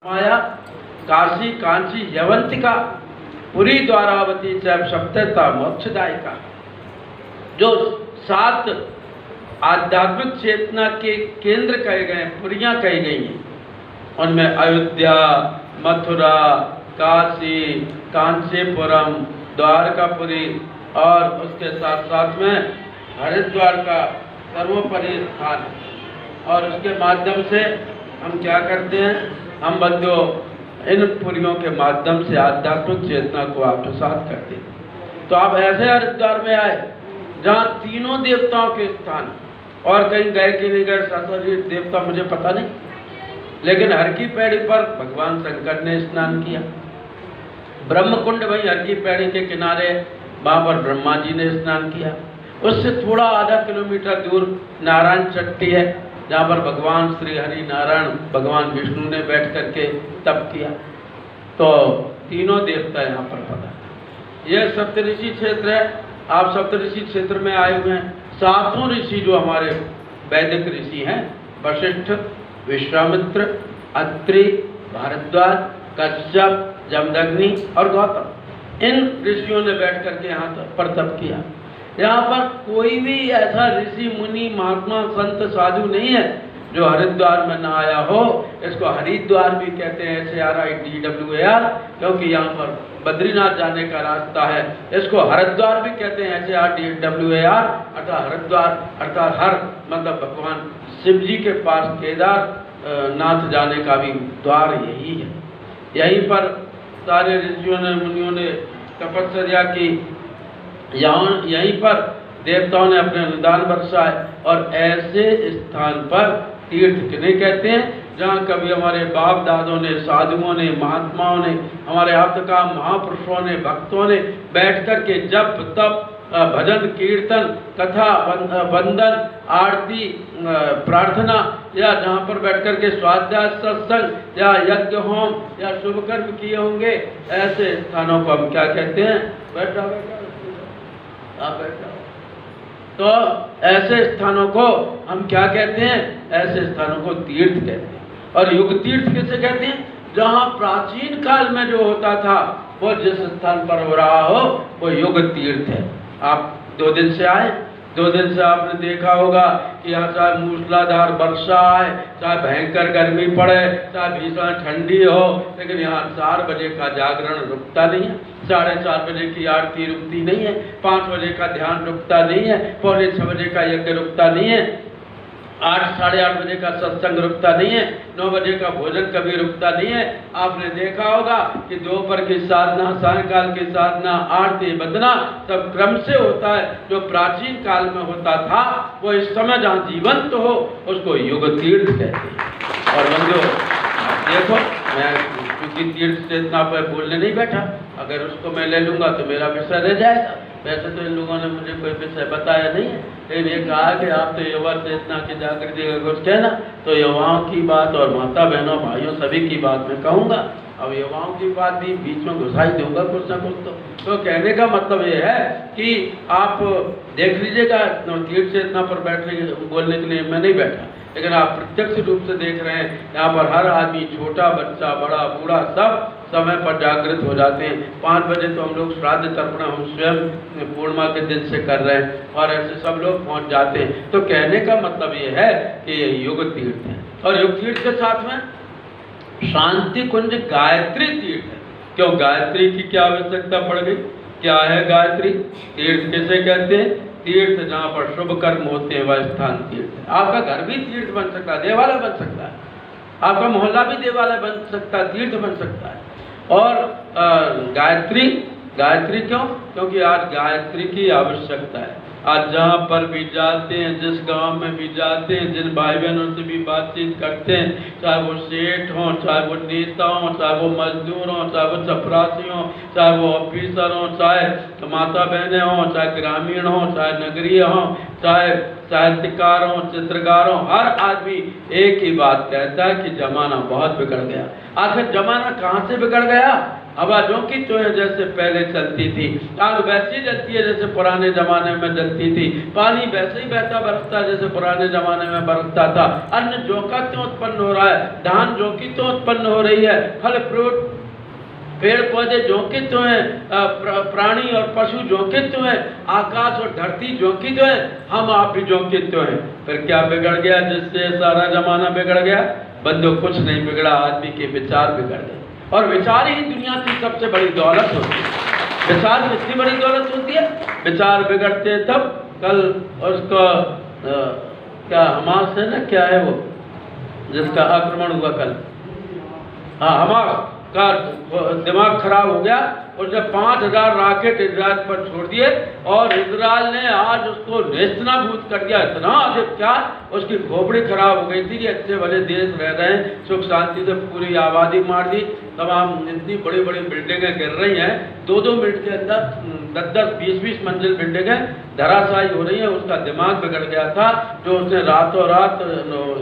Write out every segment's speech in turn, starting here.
माया काशी कांची यवंतिका पुरी द्वारावती चैव सप्तता मोक्षदायिका, जो 7 आध्यात्मिक चेतना के केंद्र कहे गए, पुरियां कही गई हैं। उनमें अयोध्या, मथुरा, काशी, कांचीपुरम, द्वारकापुरी और उसके साथ साथ में हरिद्वार का सर्वोपरि स्थान है। और उसके माध्यम से हम क्या करते हैं, हम बंधुओं इन पुरियों के माध्यम से आध्यात्मिक चेतना को आत्मसात करते हैं। तो आप ऐसे हरिद्वार में आए जहाँ तीनों देवताओं के स्थान, और कहीं गए कि नहीं गए शास्त्री देवता मुझे पता नहीं, लेकिन हर की पैड़ी पर भगवान शंकर ने स्नान किया। ब्रह्मकुंड वही हर की पैड़ी के किनारे, वहाँ पर ब्रह्मा जी ने स्नान किया। उससे थोड़ा आधा किलोमीटर दूर नारायण चट्टी है, जहाँ पर भगवान श्री हरि नारायण भगवान विष्णु ने बैठ करके तप किया। तो तीनों देवता यहाँ पर पता है। यह सप्तऋषि क्षेत्र है। आप सप्तऋषि क्षेत्र में आए हुए हैं। 7 ऋषि जो हमारे वैदिक ऋषि हैं, वशिष्ठ, विश्वामित्र, अत्रि, भारद्वाज, कश्यप, जमदग्नि और गौतम, इन ऋषियों ने बैठ करके यहाँ पर तप किया। यहाँ पर कोई भी ऐसा ऋषि मुनि महात्मा संत साधु नहीं है जो हरिद्वार में ना आया हो। इसको हरिद्वार भी कहते हैं, HARIDWAR, क्योंकि यहाँ पर बद्रीनाथ जाने का रास्ता है। इसको हरिद्वार भी कहते हैं, HARDWAR, अर्थात हरिद्वार अर्थात हर मतलब भगवान शिव जी के पास केदार नाथ जाने का भी द्वार यही है। यहीं पर सारे ऋषियों ने मुनियों ने तपस्या की। यहीं पर देवताओं ने अपने अनुदान बरसाए। और ऐसे स्थान पर तीर्थ किन्हें कहते हैं, जहाँ कभी हमारे बाप दादों ने, साधुओं ने, महात्माओं ने, हमारे आप्तकाम महापुरुषों ने, भक्तों ने बैठ कर के जप तप भजन कीर्तन कथा वंदन आरती प्रार्थना, या जहाँ पर बैठ कर के स्वाध्याय सत्संग या यज्ञ होम या शुभ कर्म किए होंगे, ऐसे स्थानों को हम क्या कहते हैं, बैठा आप बैठा। तो ऐसे स्थानों को हम क्या कहते हैं, ऐसे स्थानों को तीर्थ कहते हैं। और युग तीर्थ किसे कहते हैं, जहाँ प्राचीन काल में जो होता था वो जिस स्थान पर हो रहा हो वो युग तीर्थ है। आप 2 दिन से आए, 2 दिन से आपने देखा होगा कि यहाँ चाहे मूसलाधार वर्षा आए, चाहे भयंकर गर्मी पड़े, चाहे भीषण ठंडी हो, लेकिन यहाँ 4 बजे का जागरण रुकता नहीं है, 4:30 बजे की आरती रुकती नहीं है, 5 बजे का ध्यान रुकता नहीं है, 6:45 बजे का यज्ञ रुकता नहीं है, 8 साढ़े 8 बजे का सत्संग रुकता नहीं है, 9 बजे का भोजन कभी रुकता नहीं है। आपने देखा होगा कि दोपहर की साधना, सायंकाल की साधना, आरती वंदना सब क्रम से होता है। जो प्राचीन काल में होता था वो इस समय जहाँ जीवंत हो उसको युग तीर्थ कहते हैं। और बंधुओं देखो, मैं क्योंकि तीर्थ चेतना पर बोलने नहीं बैठा, अगर उसको मैं ले लूँगा तो मेरा विषय रह जाएगा। वैसे तो इन लोगों ने मुझे कोई विषय बताया नहीं है, लेकिन ये कहा कि आप तो युवा चेतना की जागृति का कुछ कहना, तो युवाओं की बात और माता बहनों भाइयों सभी की बात मैं कहूँगा। अब युवाओं की बात भी बीच में घुसाई दूंगा कुछ ना कुछ। तो कहने का मतलब ये है कि आप देख लीजिएगा, तीर्थ चेतना पर बैठने बोलने के लिए मैं नहीं बैठा, लेकिन आप प्रत्यक्ष रूप से देख रहे हैं यहाँ पर हर आदमी, छोटा बच्चा बड़ा बूढ़ा, सब समय पर जागृत हो जाते हैं। 5 बजे तो हम लोग श्राद्ध तर्पण हम स्वयं पूर्णिमा के दिन से कर रहे हैं, और ऐसे सब लोग पहुँच जाते हैं। तो कहने का मतलब ये है कि ये युग तीर्थ है। और युग तीर्थ के साथ में शांति कुंज गायत्री तीर्थ है। क्यों गायत्री की क्या आवश्यकता पड़ गई, क्या है गायत्री तीर्थ किसे कहते हैं, तीर्थ जहाँ पर शुभ कर्म होते हैं वह स्थान तीर्थ है। आपका घर भी तीर्थ बन सकता है, देवालय बन सकता है, आपका मोहल्ला भी देवालय बन सकता है, तीर्थ बन सकता है। और गायत्री क्यों, क्योंकि आज गायत्री की आवश्यकता है। आज जहाँ पर भी जाते हैं, जिस गांव में भी जाते हैं, जिन भाई बहनों से भी बातचीत करते हैं, चाहे वो सेठ हों, चाहे वो नेता हों, चाहे वो मजदूर हों, चाहे वो चपरासी हों, चाहे वो ऑफिसर हों, चाहे माता बहनें हों, चाहे ग्रामीण हों, चाहे नगरीय हों, चाहे साहित्यकार हों, चित्रकार हों, हर आदमी एक ही बात कहता है कि जमाना बहुत बिगड़ गया। आखिर जमाना कहाँ से बिगड़ गया, हवा झोंकी तो है जैसे पहले चलती थी, आग वैसी जलती है जैसे पुराने जमाने में जलती थी, पानी वैसे ही बहता बरसता जैसे पुराने जमाने में बरसता था, अन्न झोंका क्यों उत्पन्न हो रहा है, धान झोंकी तो उत्पन्न हो रही है, फल फ्रूट पेड़ पौधे झोंकित तो हैं, प्राणी और पशु झोंकित तो हैं, आकाश और धरती झोंकित तो हैं, हम आप भी झोंकित तो हैं। फिर क्या बिगड़ गया जिससे सारा जमाना बिगड़ गया? बंदो कुछ नहीं बिगड़ा, आदमी के विचार बिगड़ गए। और विचार ही दुनिया की सबसे बड़ी दौलत होती है। विचार कितनी बड़ी दौलत होती है? विचार बिगड़ते तब कल उसका क्या हमास है ना, क्या है वो जिसका आक्रमण हुआ कल, हाँ हमास का दिमाग खराब हो गया, उसने 5000 रॉकेट इजराइल पर छोड़ दिए और इजराइल ने आज उसको नेस्तनाबूद कर दिया। इतना अधिक क्या, उसकी खोपड़ी खराब हो गई थी कि अच्छे भले देश रह रहे हैं, सुख शांति से पूरी आबादी मार दी, तमाम इतनी बड़ी बड़ी बिल्डिंगें गिर रही हैं, 2-2 मिनट के अंदर 10-10, 20-20 मंजिल बिल्डिंगें धराशायी हो रही हैं। उसका दिमाग बिगड़ गया था जो उसने रातों रात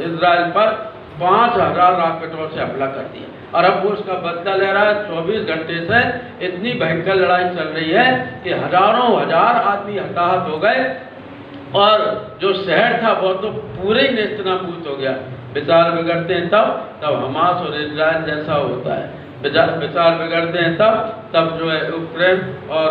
इजराइल पर 5000 रॉकेटों से हमला कर दिया और अब वो उसका बदला ले रहा है। 24 घंटे से इतनी भयंकर लड़ाई चल रही है कि हजारों हजार आदमी हताहत हो गए और जो शहर था वो तो पूरे ही नेस्तनाबूद हो गया। विचार बिगड़ते हैं तब हमास और इजराइल जैसा होता है। विचार बिगड़ते हैं तब जो है यूक्रेन और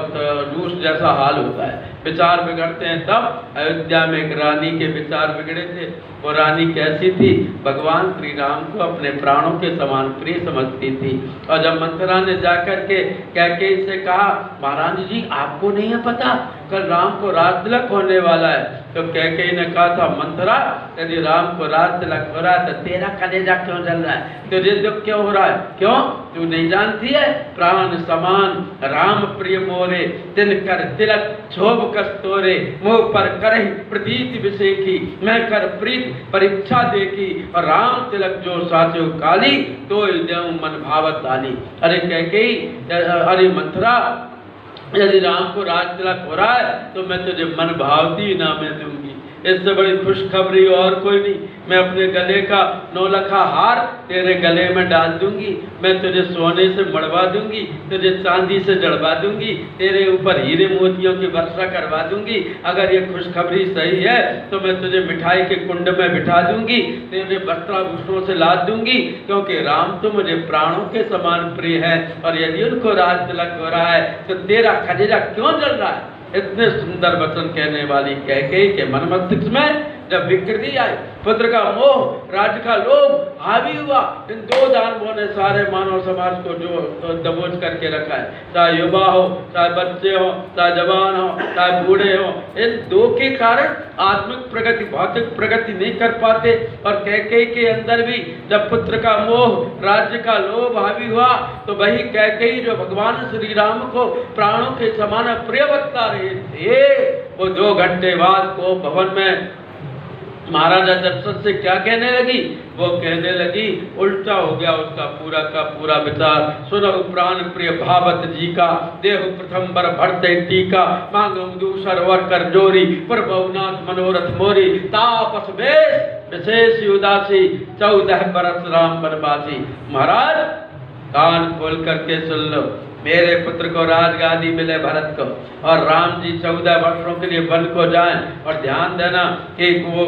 रूस जैसा हाल होता है। विचार बिगड़ते हैं तब अयोध्या में एक रानी के विचार बिगड़े थे। वो रानी कैसी थी? भगवान श्री राम को अपने प्राणों के समान प्रिय समझती थी। और जब मंथरा ने जाकर के कैकेयी से कहा, महारानी जी आपको नहीं है पता कल राम को राज तिलक होने वाला है, तो कैकेयी ने कहा था, मंथरा यदि राम को राज तिलक हो रहा है तो तेरा कलेजा क्यों जल रहा है, तुझे दुख क्यों हो रहा है? क्यों? तू नहीं जानती है? प्राण समान राम प्रिय मोरे, तिन कर तिलक क्षोभ कस्तोरे, मुँह पर करहि प्रतीति विषेखी, मैं कर प्रीत परीक्षा देखी, और राम तिलक जो साचो काली, तो देव मन भावत आली। अरे कैकेयी, अरे मंथरा, यदि राम को राज तिलक हो रहा है तो मैं तुझे मन भावती इनामें दूंगी। इससे बड़ी खुशखबरी और कोई नहीं। मैं अपने गले का 9 लखा हार तेरे गले में डाल दूंगी, मैं तुझे सोने से मड़वा दूंगी, तुझे चांदी से जड़वा दूंगी, तेरे ऊपर हीरे मोतियों की वर्षा करवा दूंगी। अगर ये खुशखबरी सही है तो मैं तुझे मिठाई के कुंड में बिठा दूंगी, तेरे वस्त्राभूषणों से लाद दूंगी, क्योंकि राम तो मुझे प्राणों के समान प्रिय है। और यदि उनको राज तिलक हो रहा है तो तेरा कलेजा क्यों जल रहा है? इतने सुंदर वचन कहने वाली कैकेयी के मन मस्तिष्क में जब विकृति आई, पुत्र का मोह, राज्य का लोभ हावी हुआ, इन 2 दानवों ने सारे मानव समाज को जो दबोच करके रखा है, चाहे युवा हो, चाहे बच्चे हो, चाहे जवान हो, चाहे बूढ़े हो, इन 2 के कारण आत्मिक प्रगति, भौतिक प्रगति नहीं कर पाते। और कैकेयी के अंदर भी जब पुत्र का मोह, राज्य का लोभ हावी हुआ तो वही कैकेयी जो भगवान श्री राम को प्राणों के समान प्रिय बता रहे थे, वो 2 घंटे बाद को भवन में महाराजा दशरथ से क्या कहने लगी? वो कहने लगी, उल्टा हो गया उसका पूरा का पूरा विचार। सुनो प्राण प्रिय भावत जी का, देहु प्रथम बर भरते टीका, मांगो दूसर वर कर जोरी, प्रभुनाथ मनोरथ मोरी, तापस बेश विशेष उदासी, 14 बरस राम बनवासी। महाराज कान खोल करके सुन लो, मेरे पुत्र को राजगादी मिले भरत को, और राम जी 14 वर्षों के लिए वन को जाएं। और ध्यान देना कि वो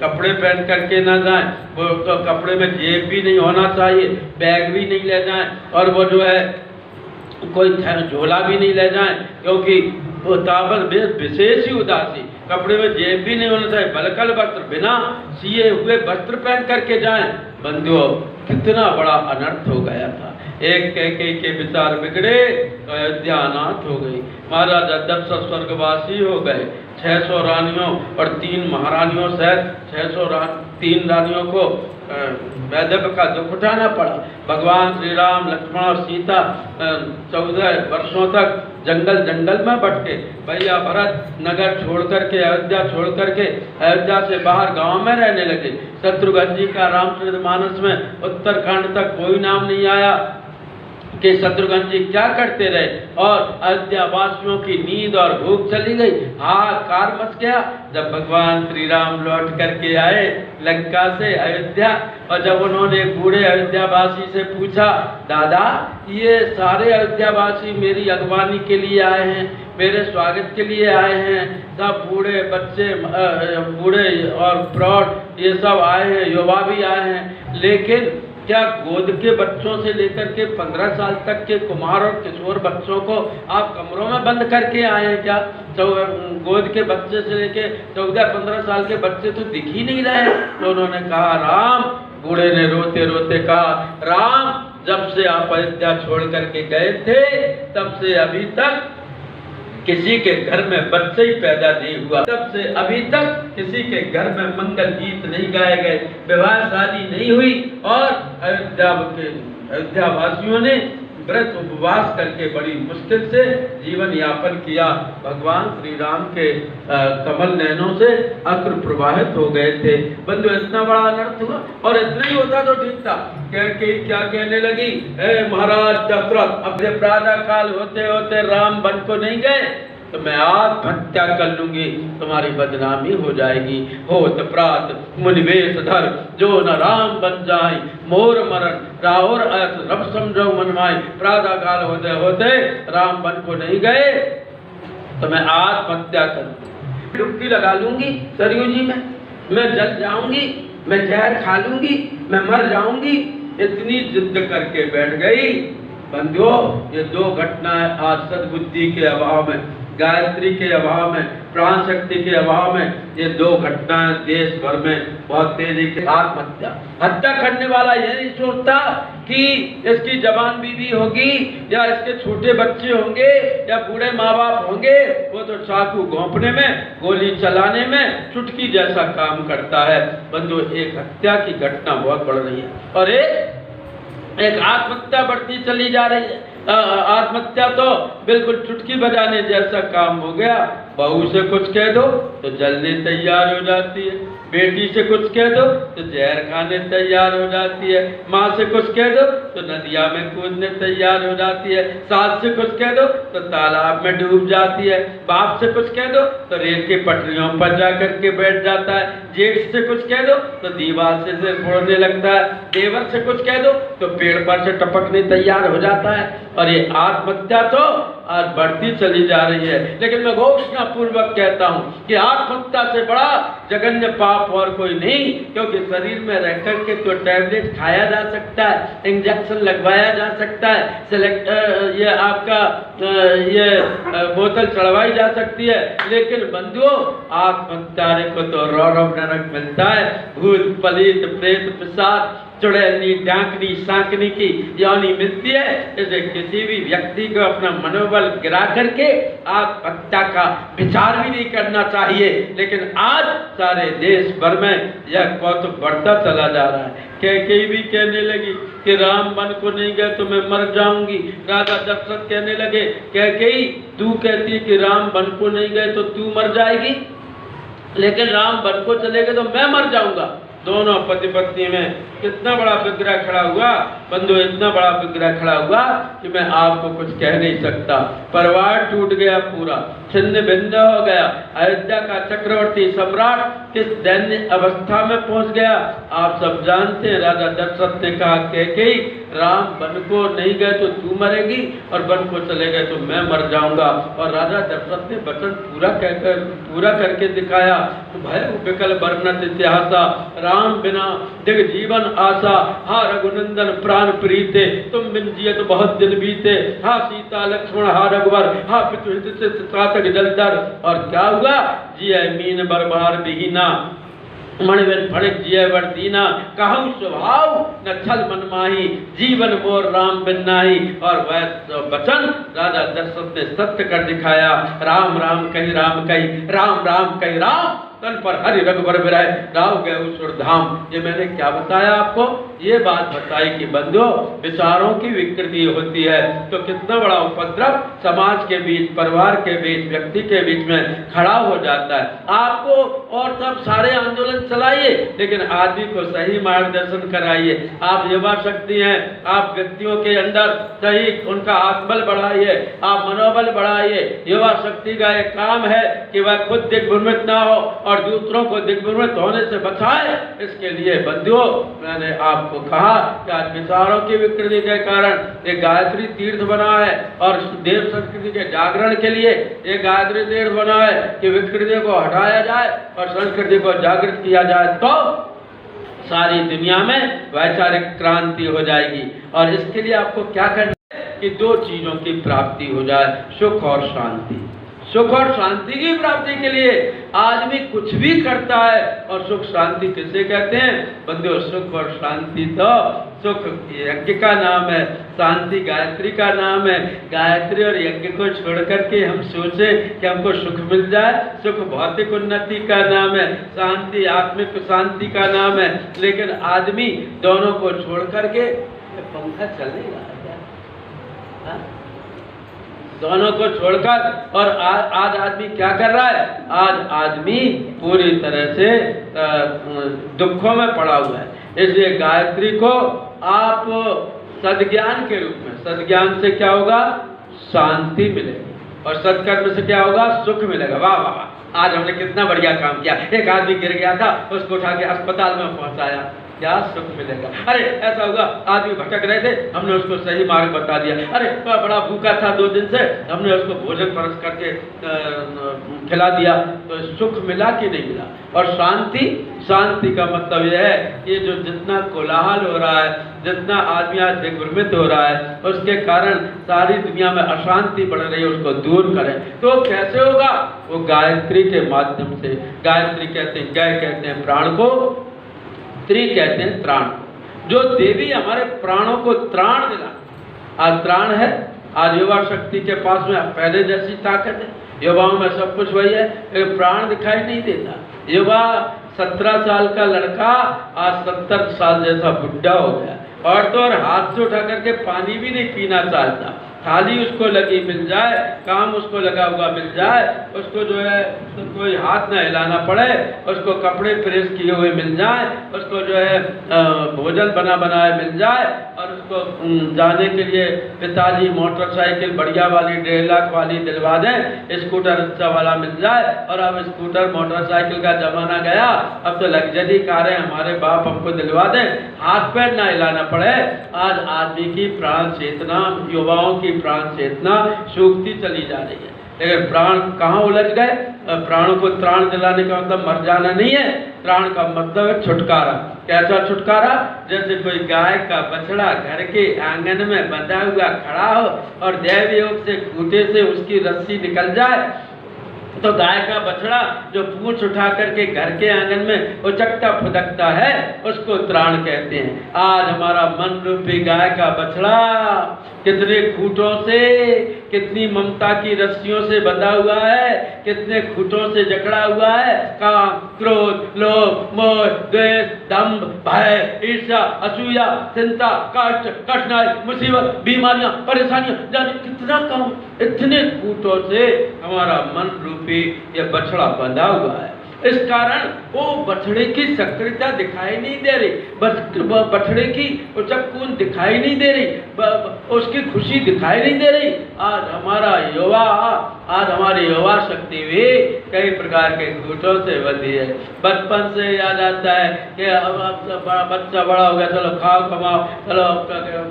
कपड़े पहन करके ना जाएं, वो तो कपड़े में जेब भी नहीं होना चाहिए, बैग भी नहीं ले जाएं, और वो जो है कोई झोला भी नहीं ले जाएं, क्योंकि वो ताबल विशेष ही उदासी, कपड़े में जेब भी नहीं होना चाहिए, बलकल वस्त्र, बिना सिए हुए वस्त्र पहन करके जाएं। बंधुओं, कितना बड़ा अनर्थ हो गया था। एक कैकेयी के विचार बिगड़े तो अयोध्या अनाथ हो गई। महाराजा दशरथ स्वर्गवासी हो गए। 600 रानियों और 3 महारानियों सहित 3 रानियों को वैधव्य का दुख उठाना पड़ा। भगवान श्री राम, लक्ष्मण और सीता 14 वर्षों तक जंगल में भटके। भैया भरत नगर छोड़ करके, अयोध्या छोड़ करके, अयोध्या से बाहर गांव में रहने लगे। शत्रुघ्न जी का रामचरितमानस में उत्तरकांड तक कोई नाम नहीं आया। कि शत्रुघ्न जी क्या करते रहे और अयोध्या वासियों की नींद और भूख चली गई, हाहाकार मच गया जब भगवान श्री राम लौट करके आए लंका से अयोध्या। और जब उन्होंने बूढ़े अयोध्यावासी से पूछा, दादा ये सारे अयोध्यावासी मेरी अगवानी के लिए आए हैं, मेरे स्वागत के लिए आए हैं, सब बूढ़े बच्चे बूढ़े और प्रौढ़ ये सब आए हैं, युवा भी आए हैं, लेकिन क्या गोद के बच्चों से लेकर के 15 साल तक के कुमार और किशोर बच्चों को आप कमरों में बंद करके आए हैं क्या? तो गोद के बच्चे से लेके 14-15 साल के बच्चे तो दिख ही नहीं रहे। तो उन्होंने कहा, राम, बूढ़े ने रोते रोते कहा, राम जब से आप अयोध्या छोड़ करके गए थे तब से अभी तक किसी के घर में बच्चे ही पैदा नहीं हुआ, तब से अभी तक किसी के घर में मंगल गीत नहीं गाए गए, विवाह शादी नहीं हुई और अयोध्या वासियों ने व्रत उपवास करके बड़ी मुश्किल से जीवन यापन किया। भगवान श्री राम के कमल नयनों से अश्रु प्रवाहित हो गए थे। बंधु इतना बड़ा अनर्थ हुआ और इतना ही होता तो ठीक था। क्या कहने लगी, महाराज दशरथ, अब प्रातः काल होते होते राम वन को नहीं गए तो मैं आत्महत्या कर लूंगी, तुम्हारी बदनामी हो जाएगी। होत प्रात मुनिवेश धर, जो न राम बन जाए मोर मरण, राहुर अस रब समझो मन माई। प्रातः काल होते होते राम वन को नहीं गए तो मैं आत्महत्या कर लूंगी, डुबकी लगा लूंगी सरयू जी में, मैं जल जाऊंगी, मैं जहर खा लूंगी, मैं मर जाऊंगी। इतनी जिद करके बैठ गई। बंधुओं, ये दो घटनाएं आज सद्बुद्धि के अभाव में, गायत्री के अभाव में, प्राण शक्ति के अभाव में, ये दो घटनाएं देश भर में बहुत तेजी से आत्महत्या। हत्या करने वाला ये नहीं सोचता कि इसकी जवान बीवी होगी या इसके छोटे बच्चे होंगे या बूढ़े माँ बाप होंगे, वो तो चाकू घोंपने में, गोली चलाने में चुटकी जैसा काम करता है। बंधु, एक हत्या की घटना बहुत बढ़ रही है और एक आत्महत्या बढ़ती चली जा रही है। आत्महत्या तो बिल्कुल चुटकी बजाने जैसा काम हो गया। बहू से कुछ कह दो तो जलने तैयार हो जाती है, बेटी से कुछ कह दो तो जहर खाने तैयार हो जाती है, माँ से कुछ कह दो तो नदिया में कूदने तैयार हो जाती है, सास से कुछ कह दो तो तालाब में डूब जाती है, बाप से कुछ कह दो तो रेल की पटरियों पर जा करके बैठ जाता है, जेठ से कुछ कह दो तो दीवार से सिर फोड़ने लगता है, देवर से कुछ कह दो तो पेड़ पर से टपकने तैयार हो जाता है। और ये आत्महत्या तो आज बढ़ती चली जा रही है। लेकिन मैं घोषणा पूर्वक कहता हूँ कि आत्महत्या से बड़ा जघन्य पाप और कोई नहीं, क्योंकि शरीर में रह करके तो टैबलेट खाया जा सकता है, इंजेक्शन लगवाया जा सकता है, ये आपका ये बोतल चढ़वाई जा सकती है, लेकिन बंधुओं, आत्महत्या को तो रौरव नरक मिलता है। भूत पलीत प्रेत पिशाच चुड़ैलनी डांकनी सांकनी की योनि मिलती है। जैसे किसी भी व्यक्ति को अपना मनोबल गिरा करके आत्महत्या का विचार भी नहीं करना चाहिए, लेकिन आज सारे देश भर में यह कौतुक बढ़ता चला जा रहा है। कैकेयी भी कहने लगी कि राम वन को नहीं गए तो मैं मर जाऊंगी। राजा दशरथ कहने लगे, कैकेयी तू कहती है कि राम वन को नहीं गए तो तू मर जाएगी, लेकिन राम वन को चले गए तो मैं मर जाऊंगा। दोनों पति पत्नी में कितना बड़ा विग्रह खड़ा हुआ बंधु, इतना बड़ा विग्रह खड़ा हुआ कि मैं आपको कुछ कह नहीं सकता। परिवार टूट गया, पूरा छिन्न भिन्न हो गया। अयोध्या का चक्रवर्ती सम्राट किस दैन्य अवस्था में पहुंच गया आप सब जानते हैं। राजा दशरथ ने कहा, कैकेयी राम वन को नहीं गए तो तू मरेगी और वन को चले गए तो मैं मर जाऊंगा। और राजा दशरथ ने वचन पूरा करके दिखाया। भय विकल वर्णत इतिहासा, राम बिना दिग जीवन आशा, हा रघुनंदन प्राण प्रीते, तुम बिन जियत बहुत दिन बीते, हा सीता लक्ष्मण हा रघुवर, हा पितुहित त्रातक जलधर। और क्या हुआ, जिय मीन बरबार बिहीना, मणिवन फणिक जिय वर दीना, कहूँ स्वभाव न छल मन माही, जीवन मोर राम बिन नाही। और वह वचन राजा दशरथ ने सत्य कर दिखाया। राम राम कही राम कही, राम राम कही राम, तन पर हरि रघुवर विराय, राव गए सुरधाम। ये मैंने क्या बताया आपको, ये बात बताई कि बंधुओं विचारों की विकृति होती है तो कितना बड़ा उपद्रव समाज के बीच, परिवार के बीच, व्यक्ति के बीच में खड़ा हो जाता है। आपको और सब सारे आंदोलन चलाइए, लेकिन आदमी को सही मार्गदर्शन कराइए। आप युवा शक्ति हैं, आप व्यक्तियों के अंदर सही उनका आत्मबल बढ़ाइए, आप मनोबल बढ़ाइए। युवा शक्ति का एक काम है कि वह खुद दिग्भ्रमित ना हो और दूसरों को दिग्भ्रमित होने से बचाए। इसके लिए बंधुओं मैंने आपको कहा कि आज विचारों की विकृति के कारण एक गायत्री तीर्थ बना है और देव संस्कृति के जागरण के लिए एक गायत्री तीर्थ बना है कि विकृति को हटाया जाए और संस्कृति को जागृत किया जाए, तो सारी दुनिया में वैचारिक क्रांति हो जाएगी। और इसके लिए आपको क्या करना है कि दो चीजों की प्राप्ति हो जाए, सुख और शांति। सुख और शांति की प्राप्ति के लिए आदमी कुछ भी करता है। और सुख शांति किसे कहते हैं बंधुओं? सुख और शांति तो सुख यज्ञ का नाम है, शांति गायत्री का नाम है। गायत्री और यज्ञ को छोड़ करके हम सोचे कि हमको सुख मिल जाए, सुख भौतिक उन्नति का नाम है, शांति आत्मिक शांति का नाम है। लेकिन आदमी दोनों को छोड़ करके पंखा चलेगा दोनों को छोड़कर, और आज आदमी क्या कर रहा है? आज आदमी पूरी तरह से दुखों में पड़ा हुआ है। इसलिए गायत्री को आप सद्ज्ञान के रूप में, सद्ज्ञान से क्या होगा? शांति मिलेगी, और सत्कर्म से क्या होगा? सुख मिलेगा। वाह वाह वाह, आज हमने कितना बढ़िया काम किया। एक आदमी गिर गया था, उसको उठा के अस्पताल में पहुंचाया, क्या सुख मिलेगा। अरे ऐसा होगा, आदमी भटक रहे थे, हमने उसको सही मार्ग बता दिया। अरे बड़ा भूखा था 2 दिन से, हमने उसको भोजन परस करके खिला दिया, तो सुख मिला कि नहीं मिला। और शांति, शांति का मतलब यह है कि जो जितना कोलाहल हो रहा है, जितना आदमी आज दिग्भ्रमित हो रहा है, उसके कारण सारी दुनिया में अशांति बढ़ रही है, उसको दूर करें। तो कैसे होगा? वो गायत्री के माध्यम से। गायत्री कहते हैं, गाय कहते हैं प्राण को, त्री कहते हैं त्राण। जो देवी हमारे प्राणों को त्राण दिला, आज त्राण है। आज युवा शक्ति के पास में पहले जैसी ताकत है, युवाओं में सब कुछ वही है, प्राण दिखाई नहीं देता। युवा 17 साल का लड़का आज 70 साल जैसा बुढ़ा हो गया, और तो और हाथ से उठा करके पानी भी नहीं पीना चाहता। थाली उसको लगी मिल जाए, काम उसको लगा हुआ मिल जाए, उसको जो है तो कोई हाथ ना हिलाना पड़े, उसको कपड़े प्रेस किए हुए मिल जाए, उसको जो है भोजन बना बनाए मिल जाए, और उसको जाने के लिए पिताजी मोटरसाइकिल बढ़िया वाली 1.5 लाख वाली दिलवा दें, स्कूटर अच्छा वाला मिल जाए। और अब स्कूटर मोटरसाइकिल का जमाना गया, अब तो लग्जरी कारें हमारे बाप हमको दिलवा दें, हाथ पैर ना हिलाना पड़े। आज आदमी की प्राण चेतना, युवाओं की प्राण चेतना सूखती चली जा रही है। लेकिन प्राण कहाँ उलझ गए? प्राणों को त्राण दिलाने का मतलब मर जाना नहीं है। त्राण का मतलब है छुटकारा। कैसा छुटकारा? जैसे कोई गाय का बछड़ा घर के आंगन में बंधा हुआ खड़ा हो और दैव योग से खूंटे से उसकी रस्सी निकल जाए, तो गाय का बछड़ा जो पूंछ उठा करके घर के आंगन में उचकता फुदकता है, उसको त्राण कहते हैं। आज हमारा मन रूपी गाय का बछड़ा कितने खूंटों से, कितनी ममता की रस्सियों से बंधा हुआ है, कितने खूंटों से जकड़ा हुआ है। काम, क्रोध, लोभ, मोह, द्वेष, दंभ, भय, ईर्ष्या, असूया, चिंता, कष्ट, कठिनाई, मुसीबत, बीमारियां, परेशानियां, जाने कितना काम, इतने खूंटों से हमारा मन रूपी ये बछड़ा बंधा हुआ है। इस कारण वो बछड़े की सक्रियता दिखाई नहीं दे रही, बछड़े की उचकून दिखाई नहीं दे रही, उसकी खुशी दिखाई नहीं दे रही। आज हमारा युवा, आज हमारी युवा शक्ति भी कई प्रकार के खूंटों से बंधी है। बचपन से याद आता है कि अब बच्चा बड़ा हो गया, चलो खाओ कमाओ, चलो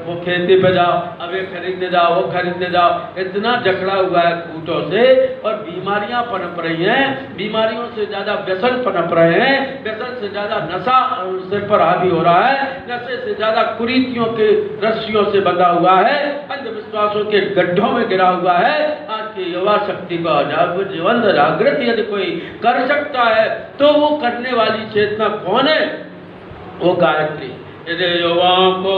वो खेती पे जाओ, अब ये खरीदने जाओ, वो खरीदने जाओ, इतना जकड़ा हुआ है खूंटों से। और बीमारियां पनप रही हैं, बीमारियों से ज्यादा व्यसन पनप रहे हैं, व्यसन से ज्यादा नशा सिर पर हावी हो रहा है, नशे से ज्यादा कुरीतियों के रस्सियों से बंधा हुआ है, अंधविश्वासों के गड्ढों में गिरा हुआ है। आज की युवा शक्ति का जीवन जागृत यदि कोई कर सकता है तो वो करने वाली चेतना कौन है? वो गायत्री। यदि युवाओं को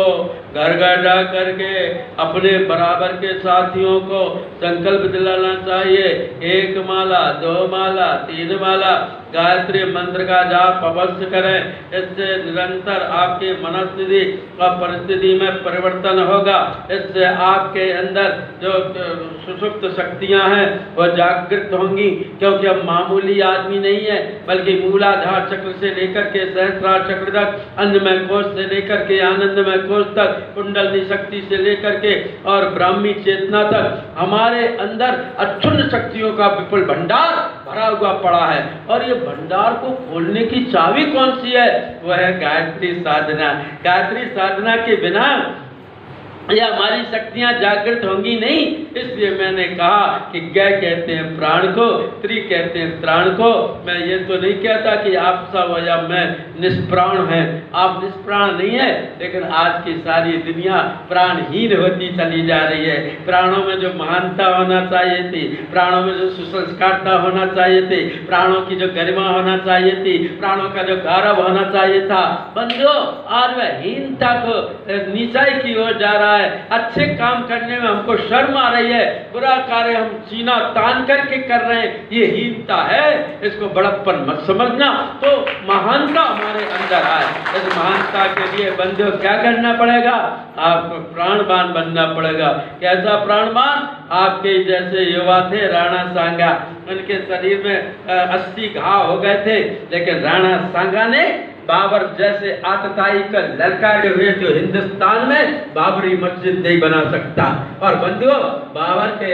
घर घर जा करके अपने बराबर के साथियों को संकल्प दिलाना चाहिए, 1 माला, 2 माला, 3 माला, गायत्री मंत्र का जाप अवश्य करें। इससे निरंतर आपकी मनस्थिति और परिस्थिति में परिवर्तन होगा। इससे आपके अंदर जो सुषुप्त शक्तियां हैं वो जागृत होंगी, क्योंकि हम मामूली आदमी नहीं है, बल्कि मूलाधार चक्र से लेकर के सहस्रार चक्र तक, अन्नमय कोश से लेकर के आनंदमय कोश तक, कुंडलनी शक्ति से लेकर के और ब्राह्मी चेतना तक हमारे अंदर अक्षुण्ण शक्तियों का विपुल भंडार भरा हुआ पड़ा है। और ये भंडार को खोलने की चाबी कौन सी है? वह है गायत्री साधना। गायत्री साधना के बिना ये हमारी शक्तियां जागृत होंगी नहीं। इसलिए मैंने कहा कि ग कहते हैं प्राण को, त्रि कहते हैं त्राण को। मैं ये तो नहीं कहता कि आप सब या मैं निष्प्राण हैं, आप निष्प्राण नहीं है, लेकिन आज की सारी दुनिया प्राणहीन होती चली जा रही है। प्राणों में जो महानता होना चाहिए थी, प्राणों में जो सुसंस्कारता होना चाहिए थी, प्राणों की जो गरिमा होना चाहिए थी, प्राणों का जो गौरव होना चाहिए था, बंधुओं आज वह हीनता को नीचाई की ओर जा रहा है। अच्छे काम करने में हमको शर्म आ रही है, बुरा कार्य हम सीना तान करके कर रहे हैं, ये हीनता है। इसको बड़प्पन मत समझना, तो महानता हमारे अंदर आए। इस महानता के लिए बंधुओं क्या करना पड़ेगा? आपको प्राणवान बनना पड़ेगा। कैसा प्राणवान? आपके जैसे युवा थे राणा सांगा, उनके शरीर में 80 घाव हो गए थे, लेकिन राणा सांगा ने बाबर जैसे आतताई का ललकारे हुए जो हिंदुस्तान में बाबरी मस्जिद नहीं बना सकता। और बंधुओं बाबर के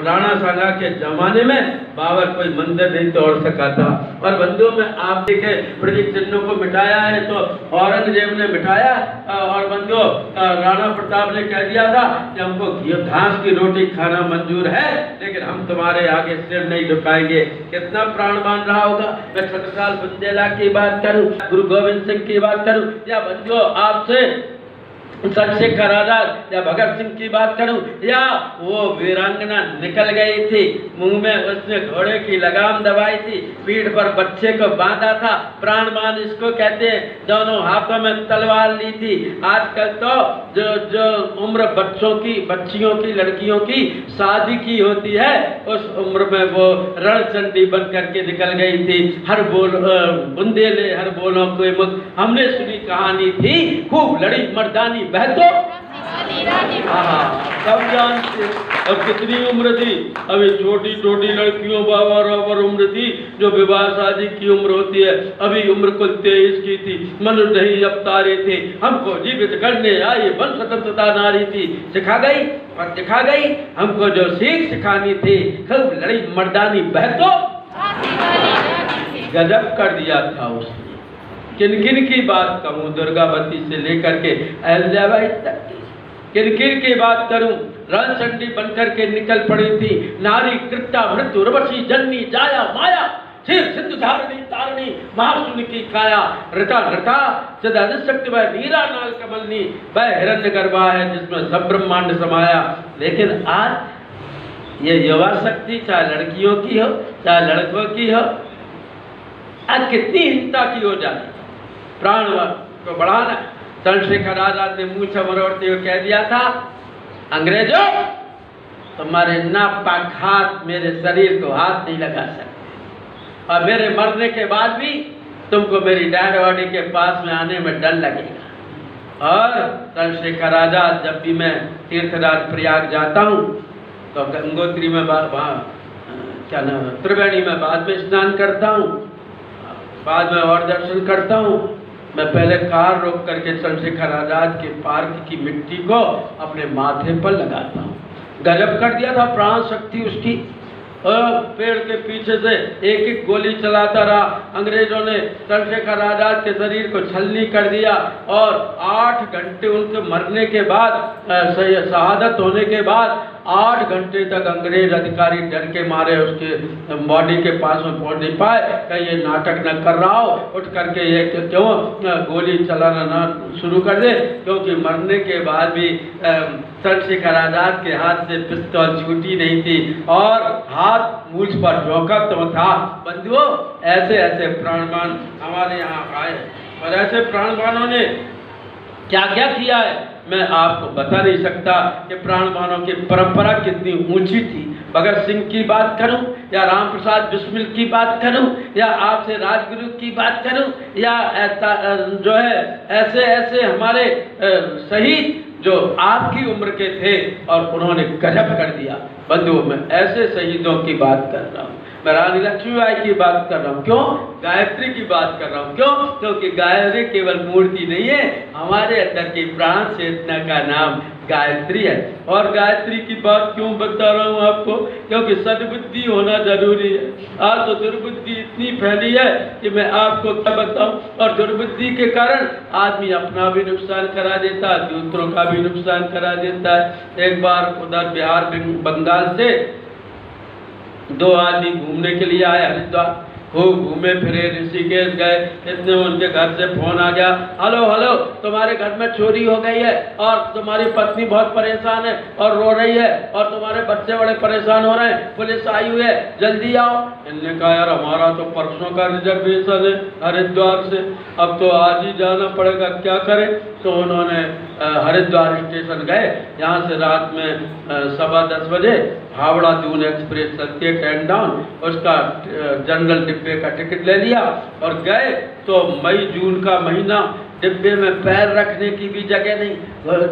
राणा सांगा के जमाने में बाबर कोई मंदिर नहीं तोड़ सका था। और बंधुओं में आप देखे प्रतीक चिन्हों को मिटाया है तो औरंगजेब ने मिटाया, और बंधुओं राणा प्रताप ने कह दिया था कि हमको घास की रोटी खाना मंजूर है, लेकिन हम तुम्हारे आगे सिर नहीं झुकाएंगे। कितना प्राणवान रहा होगा। मैं छत्रसाल बुंदेला की बात करूं, गुरु गोविंद सिंह की बात करूं, या बंधुओं आपसे चंद्रशेखर आजाद या भगत सिंह की बात करूं, या वो वीरांगना निकल गई थी, मुंह में उसने घोड़े की लगाम दबाई थी, पीठ पर बच्चे को बांधा था, प्राणवान इसको कहते हैं, दोनों हाथों में तलवार ली थी। आजकल तो जो उम्र बच्चों की, बच्चियों की, लड़कियों की शादी की होती है, उस उम्र में वो रणचंडी बन करके निकल गई थी। हर बोल बुंदेले हर बोलों के मुख, हमने सुनी कहानी थी, खूब लड़ी मर्दानी बहतो सब जानते। अब कितनी उम्र थी? अभी छोटी छोटी लड़कियों बराबर उम्र थी जो विवाह शादी की उम्र होती है, अभी उम्र कुल 23 की थी। मनुष्य नहीं अवतारे थे, हमको जीवित करने आई वंश स्वतंत्रता नारी थी। सिखा गई और दिखा गई, हमको जो सीख सिखानी थी, खूब लड़ी मर्दानी बहतो गजब कर दिया था उसने। किन किन की बात कहूँ? दुर्गावती से लेकर के अहल्याबाई तक की। किन किन की बात करूं? रणचंडी बनकर के निकल पड़ी थी, नारी कृत्या मृत्यु उर्वशी जननी जाया माया, क्षीर सिंधु धारणी तारणी महाशून्य की काया, ऋता ऋता सदाशक्ति वह नीरा नाल कमलनी, वह हिरण्य गर्भा है जिसमें सब ब्रह्मांड समाया। लेकिन आज ये युवा शक्ति चाहे लड़कियों की हो चाहे लड़कों की हो, आज कितनी हिंसा की हो जाती। प्राण को बढ़ाना। चंद्रशेखर आजाद ने मुंह से मरोड़ते हुए कह दिया था, अंग्रेजों तुम्हारे नापाक हाथ मेरे शरीर को हाथ नहीं लगा सकते, और मेरे मरने के बाद भी तुमको मेरी डेड बॉडी के पास में आने में डर लगेगा। और चंद्रशेखर आजाद जब भी मैं तीर्थराज प्रयाग जाता हूँ तो गंगोत्री में क्या नाम त्रिवेणी में बाद में स्नान करता हूँ, बाद में और दर्शन करता हूँ। मैं पहले कार रोक करके चंद्रशेखर आजाद के पार्क की मिट्टी को अपने माथे पर लगाता हूँ। गजब कर दिया था प्राण शक्ति उसकी। पेड़ के पीछे से एक एक गोली चलाता रहा। अंग्रेजों ने चंद्रशेखर आजाद के शरीर को छलनी कर दिया, और 8 घंटे उनके मरने के बाद, शहादत होने के बाद 8 घंटे तक अंग्रेज अधिकारी डर के मारे उसके बॉडी के पास में पहुंच नहीं पाए। कहीं ये नाटक न कर रहा हो, उठ करके ये क्यों गोली चलाना ना शुरू कर दे, क्योंकि मरने के बाद भी चंद्रशेखर आजाद के हाथ से पिस्तौल छूटी नहीं थी, और हाथ मूछ पर झोंका तो था। बंधुओं ऐसे ऐसे प्राणवान हमारे यहाँ आए, और ऐसे प्राणवानों ने क्या क्या किया है मैं आपको बता नहीं सकता कि प्राणवानों की परंपरा कितनी ऊंची थी। भगत सिंह की बात करूं या राम प्रसाद बिस्मिल की बात करूं या आपसे राजगुरु की बात करूं या जो है ऐसे ऐसे हमारे शहीद जो आपकी उम्र के थे और उन्होंने गजब कर दिया। बंधुओं, मैं ऐसे शहीदों की बात कर रहा हूँ, मैं रानी लक्ष्मीबाई की बात कर रहा हूँ। क्यों? गायत्री की बात कर रहा हूँ। क्यों? क्योंकि गायत्री केवल मूर्ति नहीं है, हमारे अंदर की प्राण चेतना का नाम गायत्री है। और गायत्री की बात क्यों बता रहा हूँ आपको? क्योंकि सद्बुद्धि होना जरूरी है। आज तो दुर्बुद्धि इतनी फैली है कि मैं आपको क्या बताऊँ। और दुर्बुद्धि के कारण आदमी अपना भी नुकसान करा देता है, दूसरों का भी नुकसान करा देता है। एक बार उधर बिहार बंगाल से 2 आदमी घूमने के लिए आए हरिद्वार, खूब घूमे फिरे, ऋषिकेश गए। इतने उनके घर से फोन आ गया, हेलो हेलो तुम्हारे घर में चोरी हो गई है और तुम्हारी पत्नी बहुत परेशान है और रो रही है और तुम्हारे बच्चे बड़े परेशान हो रहे हैं, पुलिस आई हुई है, जल्दी आओ। इन्होंने कहा यार हमारा तो परसों का रिजर्वेशन है हरिद्वार से, अब तो आज ही जाना पड़ेगा, क्या करें। तो उन्होंने हरिद्वार स्टेशन गए। यहाँ से रात में 10:15 बजे हावड़ा दून एक्सप्रेस चलती है ट्रेन डाउन, उसका जनरल डिब्बे का टिकट ले लिया और गए। तो मई जून का महीना, डिब्बे में पैर रखने की भी जगह नहीं,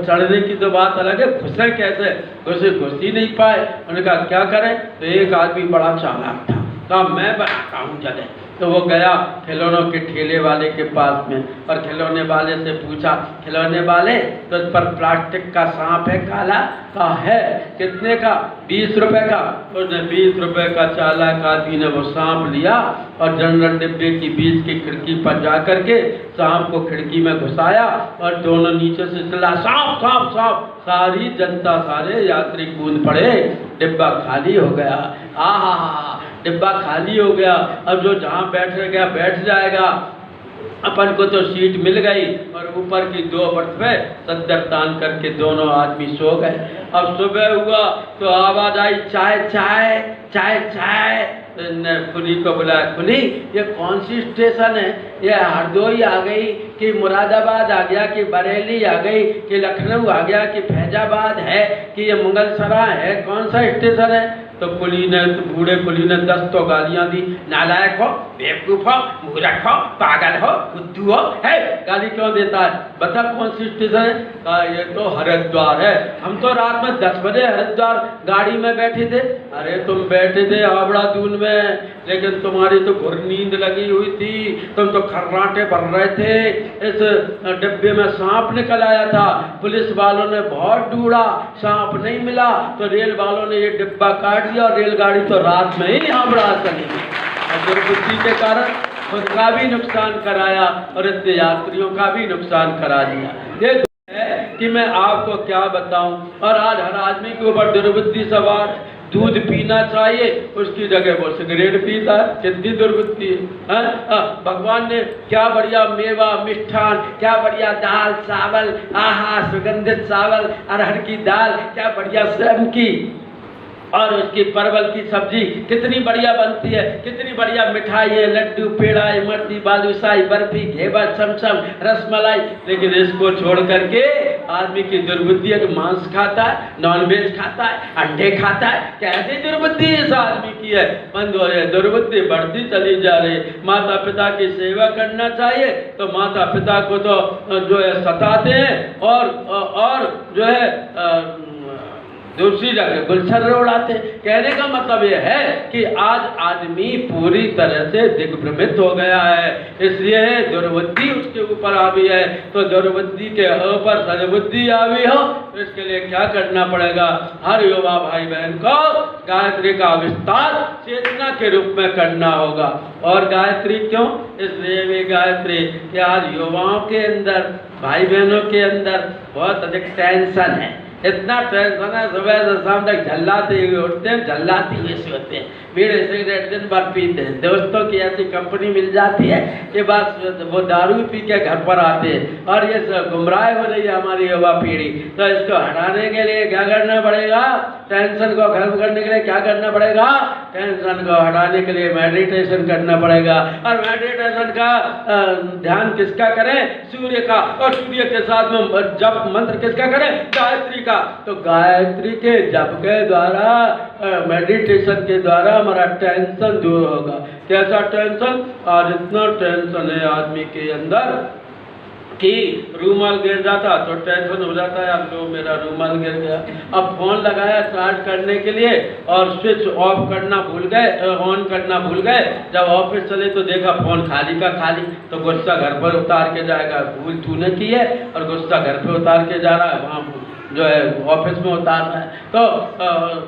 चढ़ने की तो बात अलग है, घुसे कैसे? घुस ही नहीं पाए। उन्होंने कहा क्या करें? तो एक आदमी बड़ा चालाक था, कहा मैं बनाता हूँ जगह। तो वो गया खिलौनों के ठेले वाले के पास में और खिलौने वाले से पूछा, खिलौने वाले तो इस पर प्लास्टिक का सांप है काला? का है, कितने का? 20 रुपए का। उसने 20 रुपए का चालाक आदमी ने वो सांप लिया और जनरल डिब्बे की बीच की खिड़की पर जा करके सांप को खिड़की में घुसाया और दोनों नीचे से चिल्ला सांप सांप सांप। सारी जनता, सारे यात्री कूद पड़े, डिब्बा खाली हो गया। आहा, डिब्बा खाली हो गया। अब जो जहाँ बैठ गया बैठ जाएगा, अपन को तो सीट मिल गई और ऊपर की 2 बर्थ पे सद्दर तान करके दोनों आदमी सो गए। अब सुबह हुआ तो आवाज आई चाय चाय चाय चाय। ने खुली को बुलाया, खुली ये कौन सी स्टेशन है? ये हरदोई आ गई कि मुरादाबाद आ गया कि बरेली आ गई कि लखनऊ आ गया कि फैजाबाद है कि ये मुगलसराय है? कौन सा स्टेशन है? तो कुली ने, बूढ़े कुली ने 10 तो गालियां दी, नालायक हो, बेवकूफ हो, मूर्ख हो, पागल हो, बुद्धू हो। है गाली क्यों देता है? बता कौन सी स्टेशन है? कहा ये तो हरिद्वार है, हम तो रात में 10 बजे हरिद्वार गाड़ी में बैठे थे। अरे तुम बैठे थे हावड़ा दून में, लेकिन तुम्हारी तो घुर नींद लगी हुई थी, तुम तो खर्राटे भर रहे थे। इस डिब्बे में सांप निकल आया था, पुलिस वालों ने बहुत ढूंढा, सांप नहीं मिला, तो रेल वालों ने ये डिब्बा काट दिया और रेलगाड़ी तो रात में ही हावड़ा चली गई। और दुर्बुद्धि के कारण उसका भी नुकसान कराया और इतने यात्रियों का भी नुकसान करा दिया। ये है कि मैं आपको क्या बताऊं। और आज हर आदमी के ऊपर दुर्बुद्धि सवार है। दूध पीना चाहिए, उसकी जगह वो सिगरेट पीता है। कितनी दुर्बुद्धि है। भगवान ने क्या बढ़िया मेवा मिष्ठान, क्या बढ़िया दाल चावल, आहा सुगंधित चावल, अरहर की दाल क्या बढ़िया स्वयं की, और उसकी परवल की सब्जी कितनी बढ़िया बनती है, कितनी बढ़िया मिठाई है, लड्डू पेड़ा इमरती बालूशाही बर्फी घेवर चमचम रसमलाई। लेकिन इसको छोड़ करके आदमी की दुर्बुद्धि है कि मांस खाता है, नॉनवेज खाता है, अंडे खाता है। कैसी दुर्बुद्धि इस आदमी की है? बंद हो रही, दुर्बुद्धि बढ़ती चली जा रही। माता पिता की सेवा करना चाहिए तो माता पिता को तो जो है सताते हैं और जो है दूसरी जगह गुलछर्रे उड़ाते। कहने का मतलब यह है कि आज आदमी पूरी तरह से दिग्भ्रमित हो गया है, इसलिए दुर्बुद्धि उसके ऊपर आवी है। तो दुर्बुद्धि के ऊपर सद्बुद्धि आवी हो, तो इसके लिए क्या करना पड़ेगा? हर युवा भाई बहन को गायत्री का विस्तार चेतना के रूप में करना होगा। और गायत्री क्यों? इसलिए भी गायत्री कि आज युवाओं के अंदर, भाई बहनों के अंदर बहुत अधिक टेंशन है। इतना टेंशन है, सुबह से शाम तक झल्लाते हुए उठते हैं, झल्लाती हुए सोते हैं। बीड़ी सिगरेट दिन भर पीते हैं। दोस्तों की ऐसी कंपनी मिल जाती है कि बस वो दारू पी के घर पर आते हैं और ये सब गुमराह हो रही है हमारी युवा पीढ़ी। तो इसको हटाने के लिए क्या करना पड़ेगा? टेंशन को खत्म करने के लिए क्या करना पड़ेगा? टेंशन को हटाने के लिए मेडिटेशन करना पड़ेगा। और मेडिटेशन का ध्यान किसका करें? सूर्य का। और सूर्य के साथ में जप मंत्र किसका करें? गायत्री का। तो गायत्री के जप के द्वारा, मेडिटेशन के द्वारा हमारा टेंशन दूर होगा। कैसा टेंशन? आज इतना टेंशन है आदमी के अंदर कि रूमाल गिर जाता तो टेंशन हो जाता है, अब लो मेरा रूमाल गिर गया। अब फोन लगाया चार्ज करने के लिए और स्विच ऑफ करना भूल गए, ऑन करना भूल गए। जब ऑफिस चले तो देखा फोन खाली का खाली, तो गुस्सा घर पर उतार के जाएगा। भूल तूने की है और गुस्सा घर पे उतार के जा रहा है, वहाँ जो है ऑफिस में उतार रहा है। तो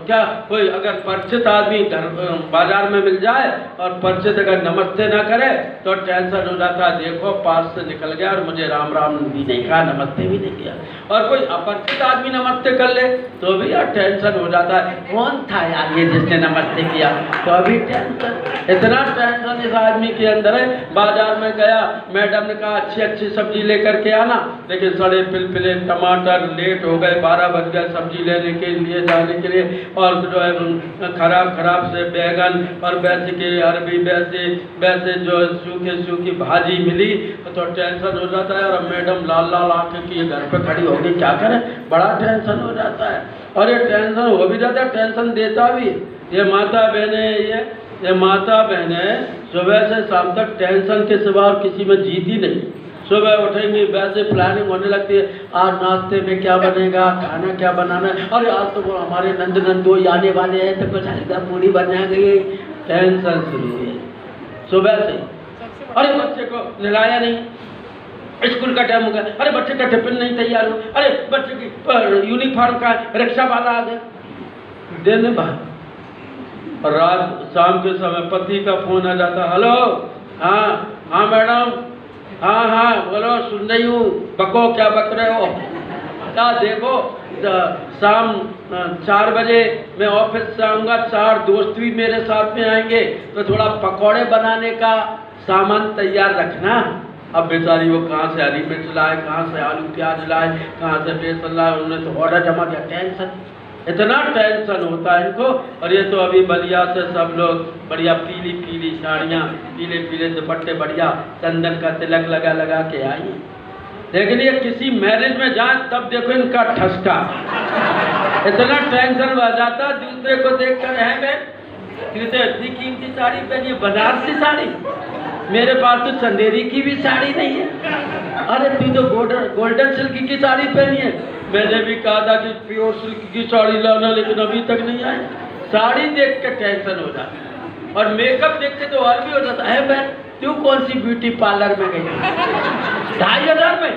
क्या कोई अगर परिचित आदमी घर बाजार में मिल जाए और परिचित अगर नमस्ते ना करे तो टेंशन हो जाता है, देखो पास से निकल गया और मुझे राम राम भी नहीं कहा, नमस्ते भी नहीं किया। और कोई अपरिचित आदमी नमस्ते कर ले तो भी यार टेंशन हो जाता है, कौन था यार ये जिसने नमस्ते किया, तो अभी टेंशन। इतना टेंशन इस आदमी के अंदर है। बाजार में गया, मैडम ने कहा अच्छी अच्छी सब्जी लेकर के आना, लेकिन सड़े पिलपिले टमाटर, लेट हो गए, 12 बज गए सब्जी लेने के लिए जाने के लिए। और जो है खराब से बैगन और वैसे के अरबी, वैसे जो सूखी भाजी मिली तो टेंशन हो जाता है। और मैडम लाल आंखें की घर पे खड़ी हो गई, क्या करें, बड़ा टेंशन हो जाता है। और ये टेंशन हो भी जाता है, टेंशन देता भी। ये माता बहने सुबह से शाम तक टेंशन के सिवा और किसी में जीत ही नहीं। सुबह उठेंगे वैसे प्लानिंग होने लगती है, आज नाश्ते में क्या बनेगा, खाना क्या बनाना है, अरे आज तो वो हमारे नंदोई आने वाले हैं तो कुछ हल्का पूरी बना गई। टेंशन शुरू हुई सुबह से। अरे बच्चे को नहलाया नहीं, स्कूल का टाइम हो गया, अरे बच्चे का टिफिन नहीं तैयार हो, अरे बच्चे की यूनिफॉर्म का रिक्शा वाला आ गया देने बाद। और रात शाम के समय पति का फोन आ जाता, हेलो, हाँ मैडम, हाँ बोलो, सुन रही हूँ, बको, क्या बक रहे हो? क्या देखो, शाम 4 बजे मैं ऑफिस से आऊँगा, 4 दोस्त भी मेरे साथ में आएंगे, तो थोड़ा पकौड़े बनाने का सामान तैयार रखना। अब बेचारी वो कहाँ से हरी मिर्च लाए, कहाँ से आलू प्याज लाए, कहाँ से बेसन लाए, उन्होंने तो ऑर्डर जमा किया। टेंशन, इतना टेंशन होता है इनको। और ये तो अभी बलिया से सब लोग बढ़िया पीली साड़ियाँ, पीले दुपट्टे, बढ़िया चंदन का तिलक लगा के आई। लेकिन ये किसी मैरिज में जाए तब देखो इनका ठसका, इतना टेंशन हो जाता दूसरे को देख कर, है मैं इतनी कीमती साड़ी पहनी, बनारसी साड़ी, मेरे पास तो चंदेरी की भी साड़ी नहीं है। अरे तू तो गोल्डन सिल्क की साड़ी पहनी है। मैंने भी कहा था कि प्योर सिल्क की साड़ी लाना, लेकिन अभी तक नहीं आई। साड़ी देख के टेंशन हो जाता है। और मेकअप देख के तो और भी हो जाता है, बहन तू कौन सी ब्यूटी पार्लर में गई? 2500 में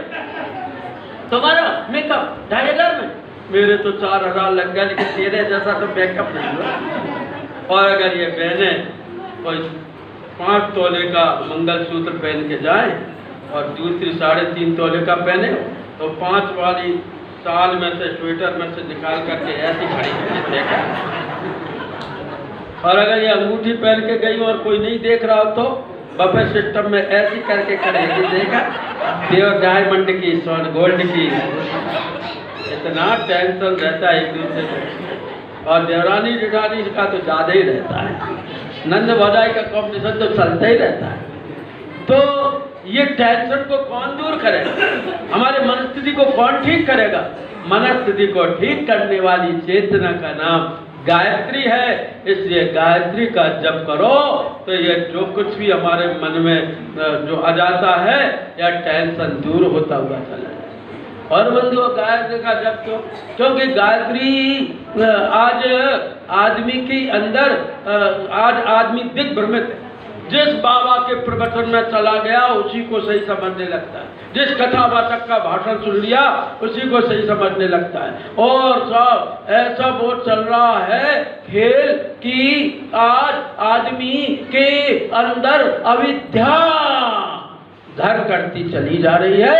तुम्हारा मेकअप, 2500 में? मेरे तो 4000 लग गया, लेकिन तेरे जैसा तो मेकअप नहीं हुआ। और अगर ये बहने कोई 5 तोले का मंगलसूत्र पहन के जाए और दूसरी 3.5 तोले का पहने, तो 5 वाली साल में से, स्वेटर में से निकाल करके ऐसी खड़ी देखा। और अगर ये अंगूठी पहन के गई और कोई नहीं देख रहा हो तो बफे सिस्टम में ऐसी करके खड़े देखा, प्योर डायमंड की, स्वर्ण गोल्ड की। इतना टेंशन रहता है एक दूसरे को। और देवरानी जेठानी का तो ज़्यादा ही रहता है, नंद भौजाई का कॉम्पिटिशन तो चलता ही रहता है। तो ये टेंशन को कौन दूर करेगा? हमारे मनस्थिति को कौन ठीक करेगा? मनस्थिति को ठीक करने वाली चेतना का नाम गायत्री है। इसलिए गायत्री का जप करो तो ये जो कुछ भी हमारे मन में जो आ जाता है या टेंशन दूर होता हुआ चला जाए। और बंधुओं, गायत्री का जप क्यों? क्योंकि गायत्री आज आदमी के अंदर, आज आदमी दिग्भ्रमित है। जिस बाबा के प्रवचन में चला गया उसी को सही समझने लगता है, जिस कथावाचक का भाषण सुन लिया उसी को सही समझने लगता है। और सब ऐसा वो चल रहा है खेल कि आज आदमी के अंदर अविद्या घर करती चली जा रही है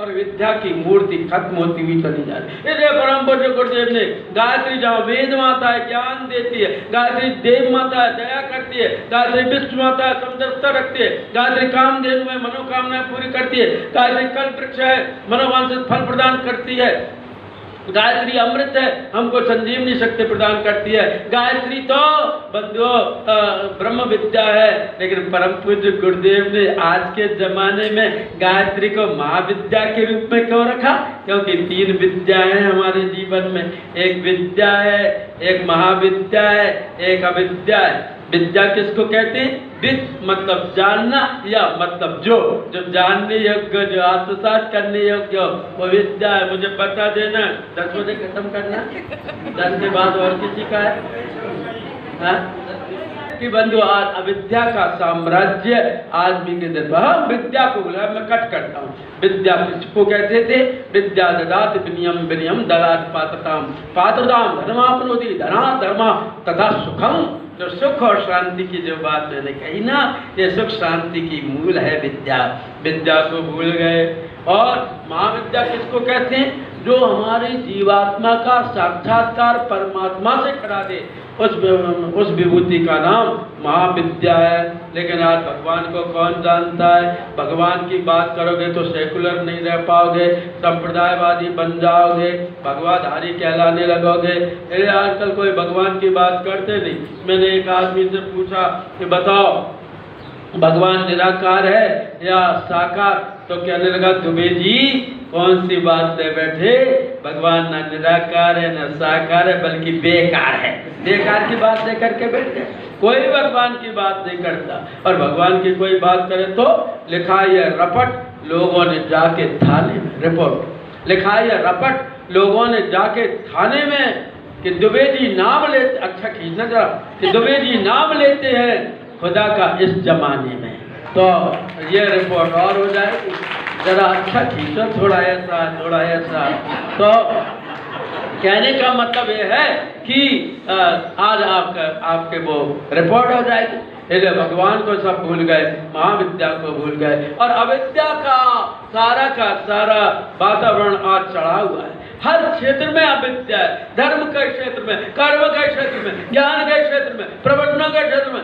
और विद्या की मूर्ति खत्म होती हुई चली जा रही है। इसलिए परम पूज्य गुरुदेव ने गायत्री जहाँ वेद माता है ज्ञान देती है, गायत्री देव माता है दया करती है, गायत्री विष्णु माता है समदर्शिता रखती है, गायत्री कामधेनु है मनोकामनाएं पूरी करती है, गायत्री कल्प वृक्ष है मनोवांछित फल प्रदान करती है, गायत्री अमृत है हमको संजीवनी शक्ति प्रदान करती है, गायत्री तो बंधुओं ब्रह्म विद्या है। लेकिन परम पूज्य गुरुदेव ने आज के जमाने में गायत्री को महाविद्या के रूप में क्यों रखा? क्योंकि 3 विद्याएं हैं हमारे जीवन में, एक विद्या है, एक महाविद्या है, एक अविद्या है। विद्या किसको कहते हैं? विद मतलब जानना, या मतलब जो जानने योग्य, जो आत्मसात करने योग्य वो विद्या है। मुझे बता देना 10 बजे खत्म करना, 10 के बाद और किसी का है कि बंधु आज अविद्या का साम्राज्य आदमी के दिल में। विद्या को बोला मैं कट करता हूँ। विद्या किसको कहते थे? विद्या ददाति विनयम विनयम ददाति पात्रताम पात्रताम धर्मापनोति धना धर्मा तथा सुखम। जो सुख और शांति की जो बात मैंने कही ना, ये सुख शांति की मूल है विद्या। विद्या को भूल गए। और महाविद्या किसको कहते हैं? जो हमारे जीवात्मा का साक्षात्कार परमात्मा से करा दे, उस विभूति का नाम महाविद्या है। लेकिन आज भगवान को कौन जानता है? भगवान की बात करोगे तो सेकुलर नहीं रह पाओगे, संप्रदायवादी बन जाओगे, भगवाधारी कहलाने लगोगे। आजकल कोई भगवान की बात करते नहीं। मैंने एक आदमी से पूछा कि बताओ भगवान निराकार है या साकार? तो कहने लगा दुबे जी कौन सी बात ले बैठे, भगवान ना निराकार है ना साकार है बल्कि बेकार है। बेकार की बात लेकर के बैठ गए। कोई भगवान की बात नहीं करता, और भगवान की कोई बात करे तो लिखा है रपट लोगों ने जाके थाने में, रिपोर्ट लिखा है रपट लोगों ने जाके थाने में कि दुबे जी नाम लेते, अच्छा खींचना जरा, कि दुबे जी नाम लेते हैं खुदा का इस जमाने में। तो ये रिपोर्ट और हो जाएगी। जरा अच्छा खींचो, थोड़ा ऐसा। तो कहने का मतलब ये है कि आज आपके वो रिपोर्ट हो जाएगी। इसलिए भगवान को सब भूल गए, महाविद्या को भूल गए, और अविद्या का सारा वातावरण आज चढ़ा हुआ है। हर क्षेत्र में अविद्या है। धर्म के क्षेत्र में, कर्म के क्षेत्र में, ज्ञान के क्षेत्र में, प्रवचनों के क्षेत्र में।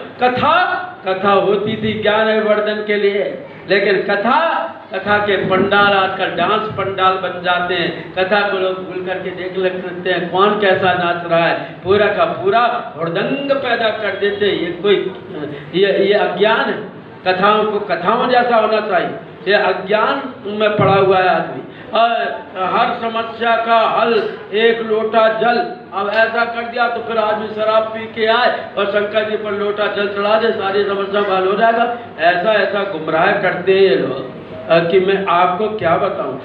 कथा होती थी ज्ञान वर्धन के लिए, लेकिन कथा के पंडाल आजकल डांस पंडाल बन जाते हैं। कथा को लोग भूल करके देख लगते हैं कौन कैसा नाच रहा है, पूरा का पूरा हुड़दंग पैदा कर देते हैं। ये अज्ञान है। कथाओं को कथाओं जैसा होना चाहिए, ये अज्ञान में पड़ा हुआ है आदमी। हर समस्या का हल एक लोटा जल। अब ऐसा कर दिया तो फिर आदमी शराब पी के आए और शंकर जी पर लोटा जल चढ़ा दे, सारी समस्या का हल हो जाएगा। ऐसा गुमराह करते हैं ये लोग कि मैं आपको क्या बताऊं।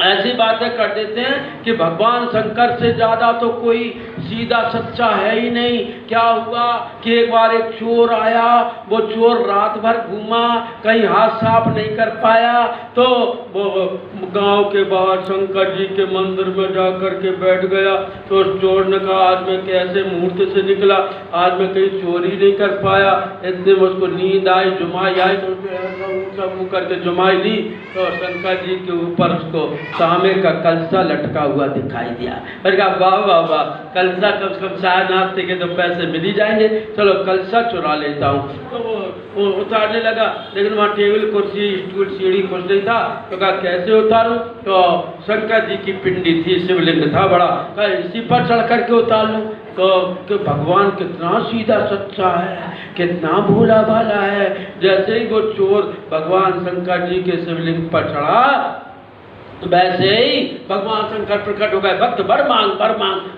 ऐसी बातें कर देते हैं कि भगवान शंकर से ज़्यादा तो कोई सीधा सच्चा है ही नहीं। क्या हुआ कि एक बार एक चोर आया, वो चोर रात भर घूमा, कहीं हाथ साफ नहीं कर पाया, तो वो गांव के बाहर शंकर जी के मंदिर में जा कर के बैठ गया। तो उस चोर ने कहा आज मैं कैसे मुहूर्त से निकला, आज मैं कहीं चोरी नहीं कर पाया। इतने में उसको नींद आई, जुमाई आई, तो उसने मुँह करके जुमाई ली, तो शंकर जी के ऊपर उसको तांबे का कलसा लटका हुआ दिखाई दिया। मैंने कहा वाह वाह वाह, कलसा कम से कम चाय नाश्ते के तो पैसे मिल ही जाएंगे, चलो कलसा चुरा लेता हूँ। तो वो उतारने लगा, लेकिन वहाँ टेबल कुर्सी स्टूल सीढ़ी कुछ नहीं था। तो कहा कैसे उतारूँ? तो शंकर जी की पिंडी थी, शिवलिंग था बड़ा, कहा इसी पर चढ़ करके उतार लूँ। तो भगवान कितना सीधा सच्चा है, कितना भोला भाला है। जैसे ही वो चोर भगवान शंकर जी के शिवलिंग पर चढ़ा, वैसे ही भगवान शंकर प्रकट हो गए। भक्त बर मांग।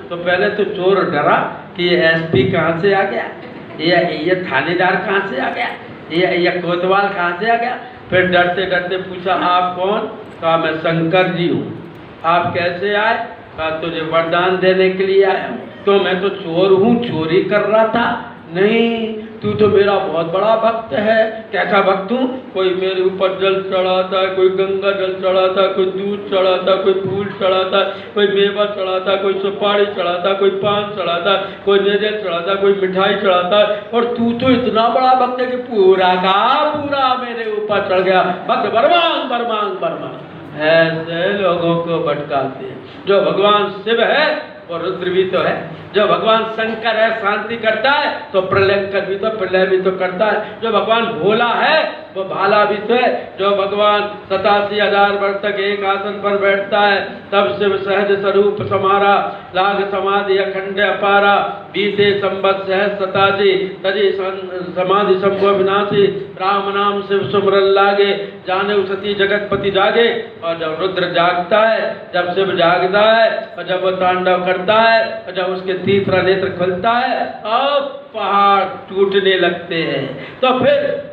तो पहले तो चोर डरा कि ये एसपी कहाँ से आ गया, ये थानेदार कहाँ से आ गया, ये कोतवाल कहाँ से आ गया। फिर डरते डरते पूछा आप कौन? कहा मैं शंकर जी हूँ। आप कैसे आए? कहा तुझे वरदान देने के लिए आया हूँ। तो मैं तो चोर हूँ, चोरी कर रहा था। नहीं, तू तो मेरा बहुत बड़ा भक्त है। कैसा भक्त हूँ? कोई मेरे ऊपर जल चढ़ाता है, कोई गंगा जल चढ़ाता है, कोई दूध चढ़ाता है, कोई फूल चढ़ाता है, कोई मेवा चढ़ाता है, कोई सुपारी चढ़ाता है, कोई पान चढ़ाता है, कोई नारियल चढ़ाता है, कोई मिठाई चढ़ाता है, और तू तो इतना बड़ा भक्त है कि पूरा का पूरा मेरे ऊपर चढ़ गया। भक्त बरमांग बरमांग बरमांग ऐसे लोगों को भटकाते हैं। जो भगवान शिव है वो रुद्र भी तो है, जो भगवान शंकर है शांति करता है तो प्रलयंकर भी तो प्रलय भी तो करता है, जो भगवान भोला है वो भाला भी तो है, जो भगवान 87,000 वर्ष तक एक आसन पर बैठता है तब शिव सहज स्वरूप समारा लाग समाधि अखंड अपारा बीते संबत सहज सताजी तजी समाधि संभव विनाशी राम नाम शिव सुमरन लागे जाने सती जगतपति जागे। और जब रुद्र जागता है, जब शिव जागता है और जब वो तांडव करता है और जब उसके तीसरा नेत्र खुलता है और पहाड़ टूटने लगते हैं, तो फिर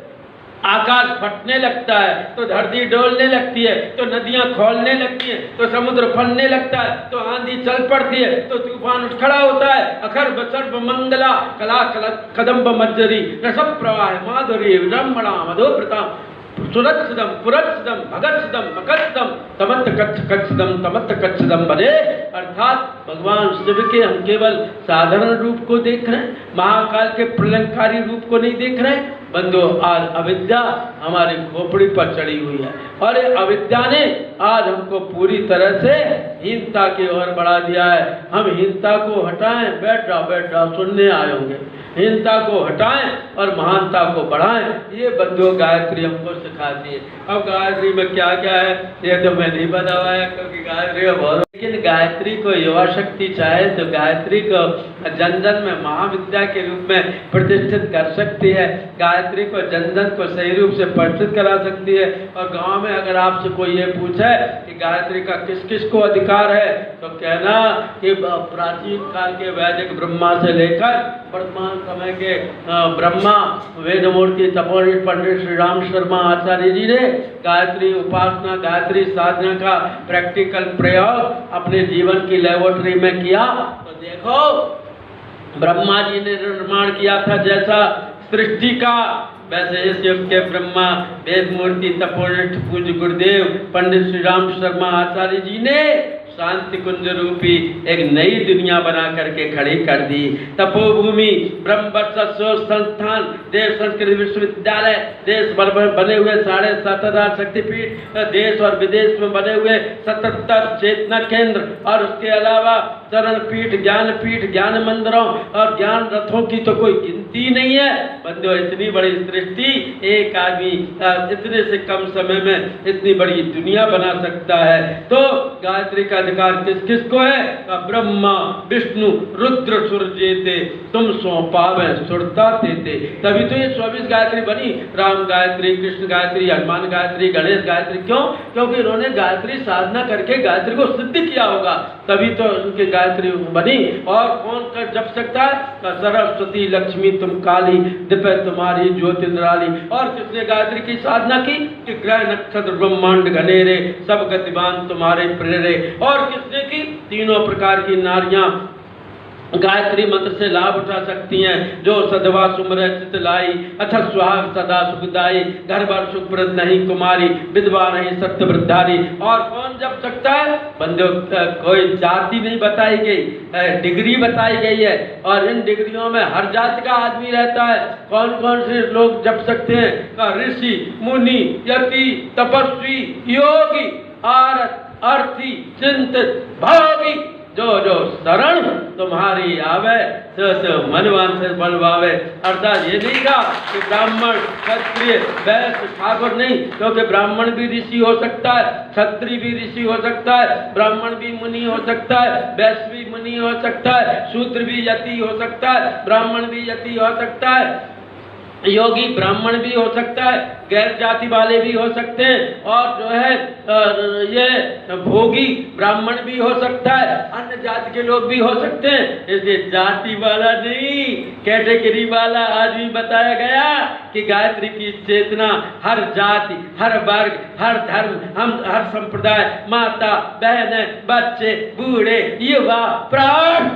आकाश फटने लगता है, तो धरती डोलने लगती है, तो नदियां खौलने लगती हैं, तो समुद्र फलने लगता है, तो आंधी चल पड़ती है, तो तूफान उठ खड़ा होता है। अखर बसर्व मंगला कला कदम्ब मज्जरी रसप प्रवाह माधुरी विडम्बना मधुप्रता सुरक्षिदम पुरक्षिदम भगतसिदम मकरसिदम तमत्त कच्छिदम तमत्त कच्छिदम बने। अर्थात भगवान शिव के हम केवल साधारण रूप को देख रहे हैं, महाकाल के प्रलयंकारी रूप को नहीं देख रहे हैं। बंधु, आज अविद्या हमारी खोपड़ी पर चढ़ी हुई है और ये अविद्या ने आज हमको पूरी तरह से हीनता की ओर बढ़ा दिया है। हम हीनता को हटाएं, बैठ जाओ सुनने आए होंगे, हीनता को हटाएं और महानता को बढ़ाएं, ये बंधु गायत्री हमको सिखाती है। अब गायत्री में क्या क्या है ये तो मैं नहीं बता पाया क्योंकि गायत्री बहुत, लेकिन गायत्री को युवा शक्ति चाहे तो गायत्री को जन जन में महाविद्या के रूप में प्रतिष्ठित कर सकती है, गायत्री को जन जन को सही रूप से परिचित करा सकती है। और गांव में अगर आपसे कोई ये पूछे कि गायत्री का किस किस को अधिकार है तो कहना कि प्राचीन काल के वैदिक ब्रह्मा से लेकर वर्तमान समय के ब्रह्मा वेदमूर्ति तपोनिष्ठ पंडित श्री राम शर्मा आचार्य जी ने गायत्री उपासना गायत्री साधना का प्रैक्टिकल प्रयोग अपने जीवन की लेबोरेटरी में किया। तो देखो ब्रह्मा जी ने निर्माण किया था जैसा सृष्टि का, वैसे इस युग के ब्रह्मा वेदमूर्ति तपोनिष्ठ पूज्य गुरुदेव पंडित श्री राम शर्मा आचार्य जी ने शांति कुंज रूपी एक नई दुनिया बना करके खड़ी कर दी। तपोभूमि ब्रह्मवर्चस्व संस्थान देव संस्कृत विश्वविद्यालय देश भर में बने हुए 7,500 शक्तिपीठ, देश और विदेश में बने हुए 77 चेतना केंद्र और उसके अलावा चरण पीठ ज्ञान पीठ ज्ञान मंदिरों और ज्ञान रथों की तो कोई गिनती नहीं है। बंधु, इतनी बड़ी सृष्टि एक आदमी इतने से कम समय में इतनी बड़ी दुनिया बना सकता है। तो गायत्री का अधिकार किस किस को है? ब्रह्मा विष्णु रुद्र सुरजेते तुम सो पावे सुरता देते। तभी तो ये 24 गायत्री बनी, राम गायत्री कृष्ण गायत्री हनुमान गायत्री गणेश गायत्री। क्यों? क्योंकि इन्होंने गायत्री साधना करके गायत्री को सिद्ध किया होगा, तभी तो उनकी गायत्री बनी। और कौन कर जप सकता है? सरस्वती लक्ष्मी तुम काली दिव्य तुम्हारी ज्योति निराली। और किसने गायत्री की साधना की? कि ग्रह नक्षत्र ब्रह्मांड घनेरे सब गतिवान तुम्हारे प्रेरे। और किसने की? तीनों प्रकार की नारियां गायत्री मंत्र से लाभ उठा सकती हैं। जो सदवा सुमर चित लाई अच्छा सुहाग सदा सुखदाई घर बार सुखप्रद नहीं कुमारी विधवा नहीं सत्य वृद्धारी। और कौन जप सकता है? बंधु, कोई जाति नहीं बताई गई, डिग्री बताई गई है और इन डिग्रियों में हर जाति का आदमी रहता है। कौन कौन से लोग जप सकते हैं? ऋषि मुनि यति तपस्वी योगी आरत अर्थी चिंतित भोगी जो जो शरण तुम्हारी आवे सो मनवान से बलवावे। अर्थात ये नहीं कहा कि ब्राह्मण क्षत्रिय वैश्य ठाकुर नहीं, क्योंकि ब्राह्मण भी ऋषि हो सकता है, क्षत्रिय भी ऋषि हो सकता है, ब्राह्मण भी मुनि हो सकता है, वैश्य भी मुनि हो सकता है, शूद्र भी यति हो सकता है, ब्राह्मण भी यति हो सकता है, योगी ब्राह्मण भी हो सकता है, गैर जाति वाले भी हो सकते हैं, और जो है ये भोगी ब्राह्मण भी हो सकता है, अन्य जाति के लोग भी हो सकते हैं। इसलिए जाति वाला नहीं, कैटेगरी वाला आदमी बताया गया कि गायत्री की चेतना हर जाति हर वर्ग हर धर्म हम हर संप्रदाय माता बहन बच्चे बूढ़े युवा प्राण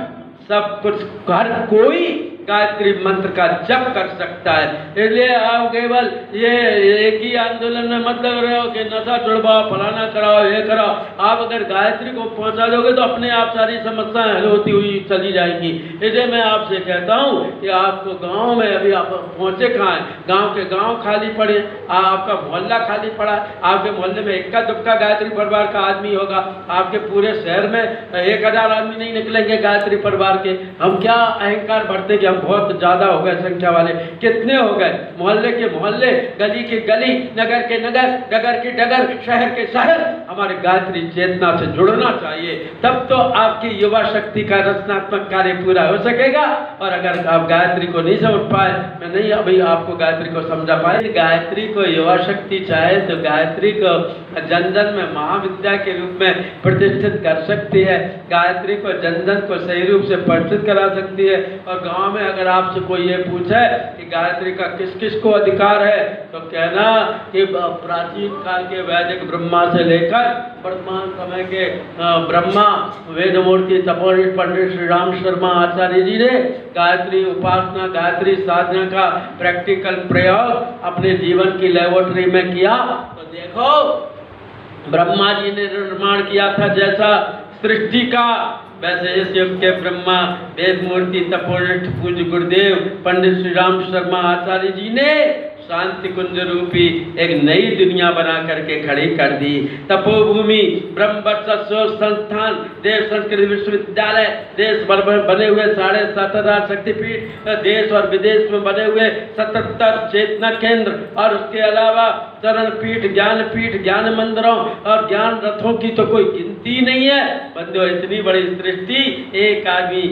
सब कुछ हर कोई गायत्री मंत्र का जप कर सकता है। इसलिए आप केवल ये एक ही आंदोलन में मत लग रहे हो कि नशा छुड़वाओ, फलाना कराओ, ये कराओ। आप अगर गायत्री को पहुंचा दोगे तो अपने आप सारी समस्याएं हल होती हुई चली जाएंगी। इसलिए मैं आपसे कहता हूँ कि आपको गांव में अभी आप पहुंचे कहाँ हैं? गांव के गांव खाली पड़े, आपका मोहल्ला खाली पड़ा, आपके मोहल्ले में इक्का दुक्का गायत्री परिवार का आदमी होगा, आपके पूरे शहर में 1000 आदमी नहीं निकलेंगे गायत्री परिवार के। हम क्या अहंकार बढ़ते कि हम बहुत ज्यादा हो गए संख्या वाले, कितने हो गए? मोहल्ले के मोहल्ले, गली के गली, नगर के नगर, डगर के डगर, शहर के शहर हमारे गायत्री चेतना से जुड़ना चाहिए। तब तो आपकी युवा शक्ति का रचनात्मक कार्य पूरा हो सकेगा। और अगर आप गायत्री को नहीं समझ पाए, मैं नहीं अभी आपको गायत्री को समझा पाए, गायत्री को युवा शक्ति चाहे तो गायत्री को जन जन में महाविद्या के रूप में प्रतिष्ठित कर सकती है। गायत्री को जन जन को सही रूप से परिचित करा सकती है। और गांव में अगर आपसे कोई ये पूछे कि गायत्री का किस किस को अधिकार है, तो कहना कि प्राचीन काल के वैदिक ब्रह्मा से लेकर वर्तमान समय के ब्रह्मा वेदमूर्ति तपोनिष्ठ पंडित श्री राम शर्मा आचार्य जी ने गायत्री उपासना, गायत्री साधना का प्रैक्टिकल प्रयोग अपने जीवन की लेबोरेटरी में किया। तो देखो, ब्रह्मा जी ने निर्माण किया था जैसा सृष्टि का, वैसे इस युग के ब्रह्मा वेदमूर्ति तपोनिष्ठ पूज्य गुरुदेव पंडित श्री राम शर्मा आचार्य जी ने शांति कुंज रूपी एक नई दुनिया बना करके खड़ी कर दी। तपोभूमि, ब्रह्म वर्चस्व संस्थान, देव संस्कृत विश्वविद्यालय, देश भर में बने हुए 7,500 शक्तिपीठ, देश और विदेश में बने हुए 77 चेतना केंद्र, और उसके अलावा चरण पीठ, ज्ञान पीठ, ज्ञान मंदिरों और ज्ञान रथों की तो कोई गिनती नहीं है। बंदो, इतनी बड़ी सृष्टि एक आदमी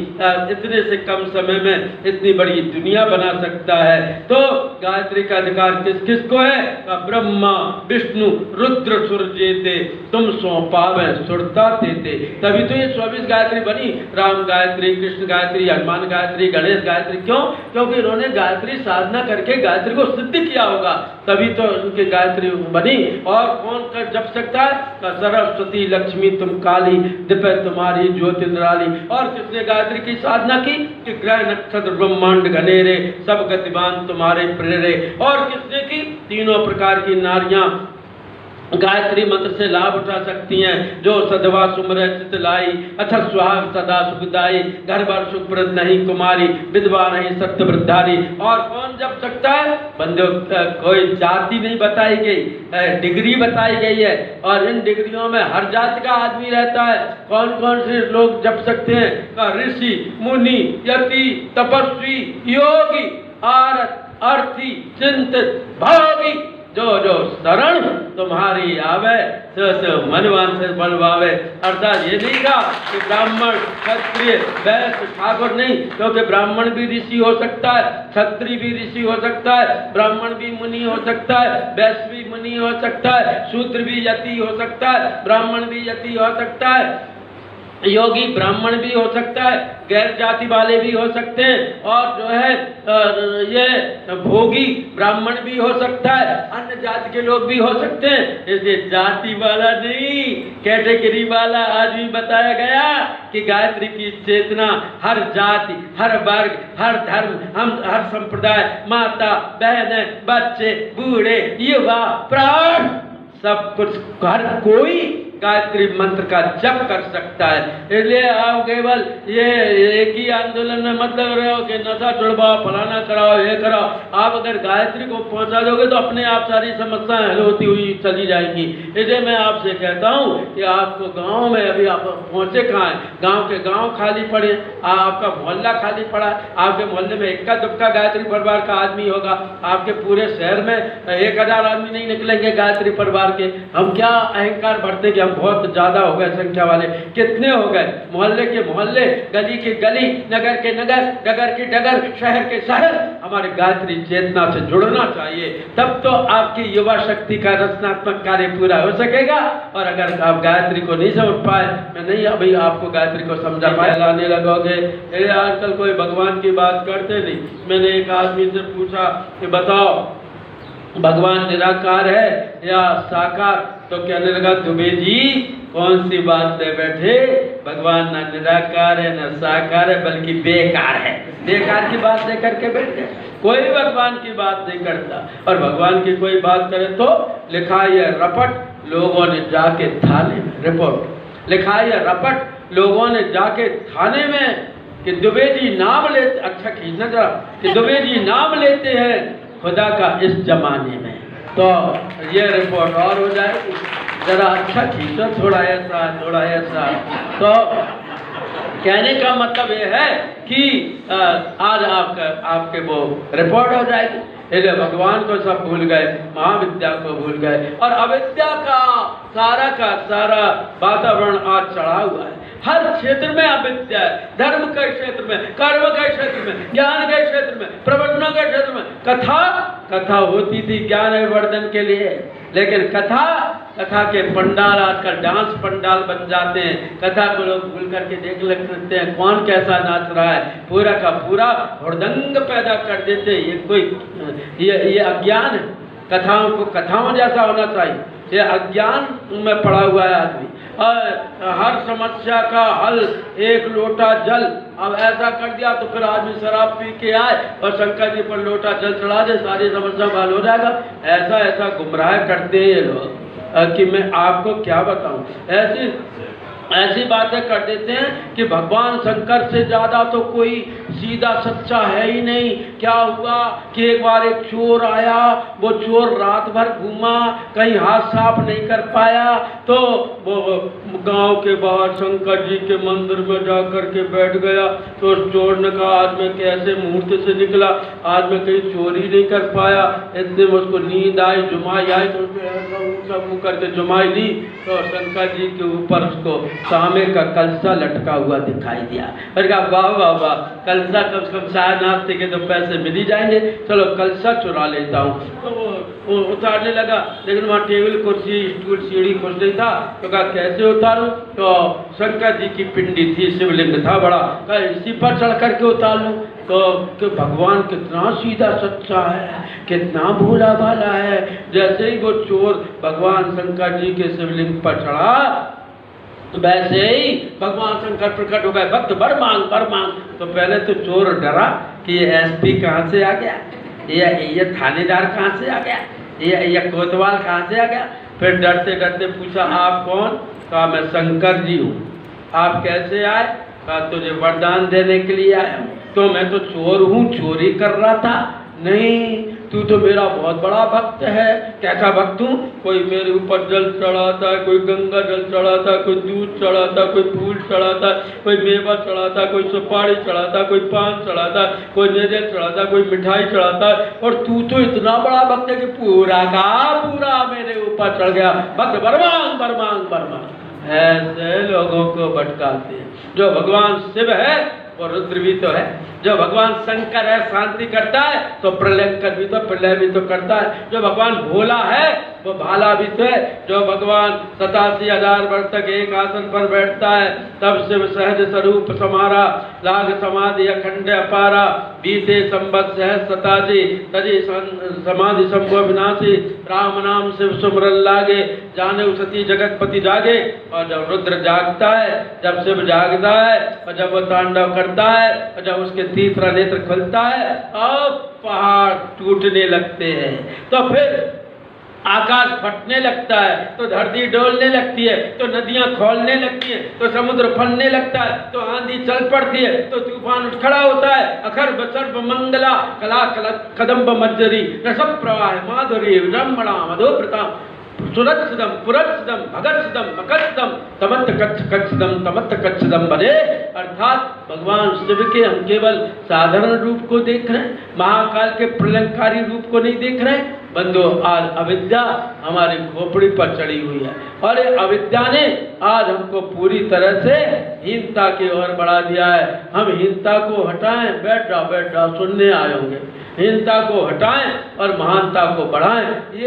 इतने से कम समय में इतनी बड़ी दुनिया बना सकता है। तो गायत्री का अधिकार किस किस को है? ब्रह्मा विष्णु रुद्र सूर्य तुम सो पावे सुरता देते। तभी तो ये 24 गायत्री बनी, राम गायत्री, कृष्ण गायत्री, हनुमान गायत्री, गणेश गायत्री। क्यों? क्योंकि इन्होंने गायत्री साधना करके गायत्री को सिद्ध किया होगा, तभी तो उनकी गायत्री बनी। और कौन कर जप सकता है? सरस्वती लक्ष्मी तुम काली, दिव्य तुम्हारी ज्योति निराली। और किसने गायत्री की साधना की? कि ग्रह नक्षत्र ब्रह्मांड घनेरे, सब गतिमान तुम्हारे प्रेरे। और किसने की? तीनों प्रकार की नारियां गायत्री मंत्र से लाभ उठा सकती हैं। जो सदवा सुमर चित लाई, अच्छा सुहाग सदा सुखदाई, घर बार सुखप्रद नहीं कुमारी, विधवा नहीं सत्य वृद्धारी। और कौन जप सकता है? बंदो, कोई जाति नहीं बताई गई, डिग्री बताई गई है, और इन डिग्रियों में हर जाति का आदमी रहता है। कौन कौन से लोग जप सकते हैं? ऋषि, मुनि, यति, तपस्वी, योगी, आरत, अर्थी, चिंतित, भोगी। जो जो शरण तुम्हारी आवे, सो मनवान से बलवावे। अर्थात ये नहीं कहा कि ब्राह्मण, क्षत्रिय, वैश्य, ठाकुर नहीं, क्योंकि ब्राह्मण भी ऋषि हो सकता है, क्षत्रिय भी ऋषि हो सकता है, ब्राह्मण भी मुनि हो सकता है, वैश्य भी मुनि हो सकता है, शूद्र भी यति हो सकता है, ब्राह्मण भी यति हो सकता है, योगी ब्राह्मण भी हो सकता है, गैर जाति वाले भी हो सकते हैं, और जो है ये भोगी ब्राह्मण भी हो सकता है, अन्य जाति के लोग भी हो सकते हैं। इसलिए जाति वाला नहीं, कैटेगरी वाला आदमी बताया गया कि गायत्री की चेतना हर जाति, हर वर्ग, हर धर्म, हम हर संप्रदाय, माता बहने, बच्चे, बूढ़े, युवा, प्राण, सब कुछ, हर कोई गायत्री मंत्र का जप कर सकता है। इसलिए आप केवल ये एक ही आंदोलन में मत लग रहे हो कि नशा छुड़वाओ, फलाना कराओ, ये कराओ। आप अगर गायत्री को पहुंचा दोगे तो अपने आप सारी समस्याएं हल होती हुई चली जाएंगी। इसलिए मैं आपसे कहता हूँ कि आपको गांव में अभी आप पहुंचे कहाँ हैं? गांव के गांव खाली पड़े, आपका मोहल्ला खाली पड़ा, आपके मोहल्ले में इक्का दुक्का गायत्री परिवार का आदमी होगा, आपके पूरे शहर में 1000 आदमी नहीं निकलेंगे गायत्री परिवार के। हम क्या अहंकार बढ़ते कि बहुत ज्यादा हो गए संख्या वाले, कितने हो गए? मोहल्ले के मोहल्ले, गली के गली, नगर के नगर, डगर के डगर, शहर के शहर हमारे गायत्री चेतना से जुड़ना चाहिए। तब तो आपकी युवा शक्ति का रचनात्मक कार्य पूरा हो सकेगा। और अगर आप गायत्री को नहीं समझ पाए, मैं नहीं अभी आपको गायत्री को समझा पाए, लाने लगोगे। आजकल कोई भगवान की बात करते नहीं। मैंने एक आदमी से पूछा कि बताओ भगवान निराकार है या साकार? तो कहने लगा दुबे जी कौन सी बात ले बैठे, भगवान न निराकार है न साकार है बल्कि बेकार है। बेकार की बात लेकर के बैठ गए, कोई भगवान की बात नहीं करता। और भगवान की कोई बात करे तो लिखा है रपट लोगों ने जाके थाने में, रिपोर्ट लिखा है रपट लोगों ने जाके थाने में कि दुबे जी नाम लेते, अच्छा खींचना जरा, कि दुबे जी नाम लेते हैं खुदा का इस जमाने में, तो ये रिपोर्ट और हो जाएगी। जरा अच्छा खींचो, थोड़ा ऐसा। तो कहने का मतलब ये है कि आज आपके वो रिपोर्ट हो जाएगी। इसलिए भगवान को सब भूल गए, महाविद्या को भूल गए, और अविद्या का सारा वातावरण आज चढ़ा हुआ है। हर क्षेत्र में अविद्या है, धर्म के क्षेत्र में, कर्म के क्षेत्र में, ज्ञान के क्षेत्र में, प्रवचनों के क्षेत्र में। कथा होती थी ज्ञान वर्धन के लिए, लेकिन कथा के पंडाल आजकल डांस पंडाल बन जाते हैं। कथा को लोग भूल करके देख लगते हैं कौन कैसा नाच रहा है, पूरा का पूरा हुड़दंग पैदा कर देते हैं। ये अज्ञान है। कथाओं को कथाओं जैसा होना चाहिए, ये अज्ञान में पड़ा हुआ है आदमी। और हर समस्या का हल एक लोटा जल, अब ऐसा कर दिया तो फिर आदमी शराब पी के आए और शंकर जी पर लोटा जल चढ़ा दे, सारी समस्या का हल हो जाएगा। ऐसा गुमराह करते हैं ये लोग कि मैं आपको क्या बताऊं। ऐसी बातें कर देते हैं कि भगवान शंकर से ज़्यादा तो कोई सीधा सच्चा है ही नहीं। क्या हुआ कि एक बार एक चोर आया, वो चोर रात भर घूमा, कहीं हाथ साफ नहीं कर पाया, तो वो गांव के बाहर शंकर जी के मंदिर में जा कर के बैठ गया। तो उस चोर ने कहा आज मैं कैसे मुहूर्त से निकला, आज मैं कहीं चोरी नहीं कर पाया। इतने में उसको नींद आई, जुमाई आई, तो उसने मुँह करके जुमाई ली, तो शंकर जी के ऊपर उसको सामे का कलसा लटका हुआ दिखाई दिया। और कहा वाह वाह वाह, कलसा कम से कम चाय नाश्ते के तो पैसे मिल ही जाएंगे, चलो कलसा चुरा लेता हूँ। तो वो उतारने लगा, लेकिन वहाँ टेबल कुर्सी स्टूल सीढ़ी कुछ नहीं था। तो कहा कैसे उतारूँ, तो शंकर जी की पिंडी थी, शिवलिंग था बड़ा, कहा इसी पर चढ़ करके उतार लूँ। तो कि भगवान कितना सीधा सच्चा है, कितना भोला भाला है। जैसे ही वो चोर भगवान शंकर जी के शिवलिंग पर चढ़ा, वैसे ही भगवान शंकर प्रकट हो गए, भक्त बर मांग। तो पहले तो चोर डरा कि ये एसपी कहाँ से आ गया, ये थानेदार कहाँ से आ गया, ये कोतवाल कहाँ से आ गया। फिर डरते डरते पूछा आप कौन, कहा मैं शंकर जी हूँ। आप कैसे आए, कहा तुझे वरदान देने के लिए आया हूँ। तो मैं तो चोर हूँ, चोरी कर रहा था। नहीं, तू तो मेरा बहुत बड़ा भक्त है। कैसा भक्त हूँ, कोई मेरे ऊपर जल चढ़ाता है, कोई गंगा जल चढ़ाता है, कोई दूध चढ़ाता, कोई फूल चढ़ाता, कोई मेवा चढ़ाता, कोई सुपारी चढ़ाता, कोई पान चढ़ाता, कोई नारियल चढ़ाता, कोई मिठाई चढ़ाता। और तू तो इतना बड़ा भक्त है कि पूरा का पूरा मेरे ऊपर चढ़ गया। भक्त बरमांग। ऐसे लोगों को भटकाते हैं। जो भगवान शिव है वो रुद्र भी तो है, जो भगवान शंकर है शांति करता है, तो प्रलयंकर भी तो प्रलय भी तो करता है। जो भगवान भोला है वो भाला भी तो है। जो भगवान 87,000 वर्ष तक एक आसन पर बैठता है, तब शिव सहज स्वरूप समारा, लाग समाधि अखंड अपारा, बीते संबत सहज सतासी, तजी समाधि संभव विनाशी, राम नाम शिव सुमरन लागे, जाने सती जगतपति जागे। और जब रुद्र जागता है, जब शिव जागता है, और जब वो तांडव करता है, और जब उसके तीसरा नेत्र खुलता है, और पहाड़ टूटने लगते हैं, तो फिर आकाश फटने लगता है, तो धरती डोलने लगती है, तो नदियां खोलने लगती हैं, तो समुद्र फलने लगता है, तो आंधी चल पड़ती है, तो तूफान उठ खड़ा होता है। अखर बसर्प मंगला कला कदम्ब मज्जरी रसप प्रवाह माधुरी रमणा मधुप्रता सुरक्षिदम पुरक्षिदम भगतसिदम मकक्षिदम तमत्त कच्छिदम बने। अर्थात भगवान शिव के हम केवल साधारण रूप को देख रहे हैं, महाकाल के प्रलयंकारी रूप को नहीं देख रहे हैं। बंधु, आज अविद्या हमारी खोपड़ी पर चढ़ी हुई है, और ये अविद्या ने आज हमको पूरी तरह से हीनता की ओर बढ़ा दिया है। हम हीनता को हटाएं, बैठ जाओ सुनने आए होंगे। हीनता को हटाएं और महानता को बढ़ाएं। ये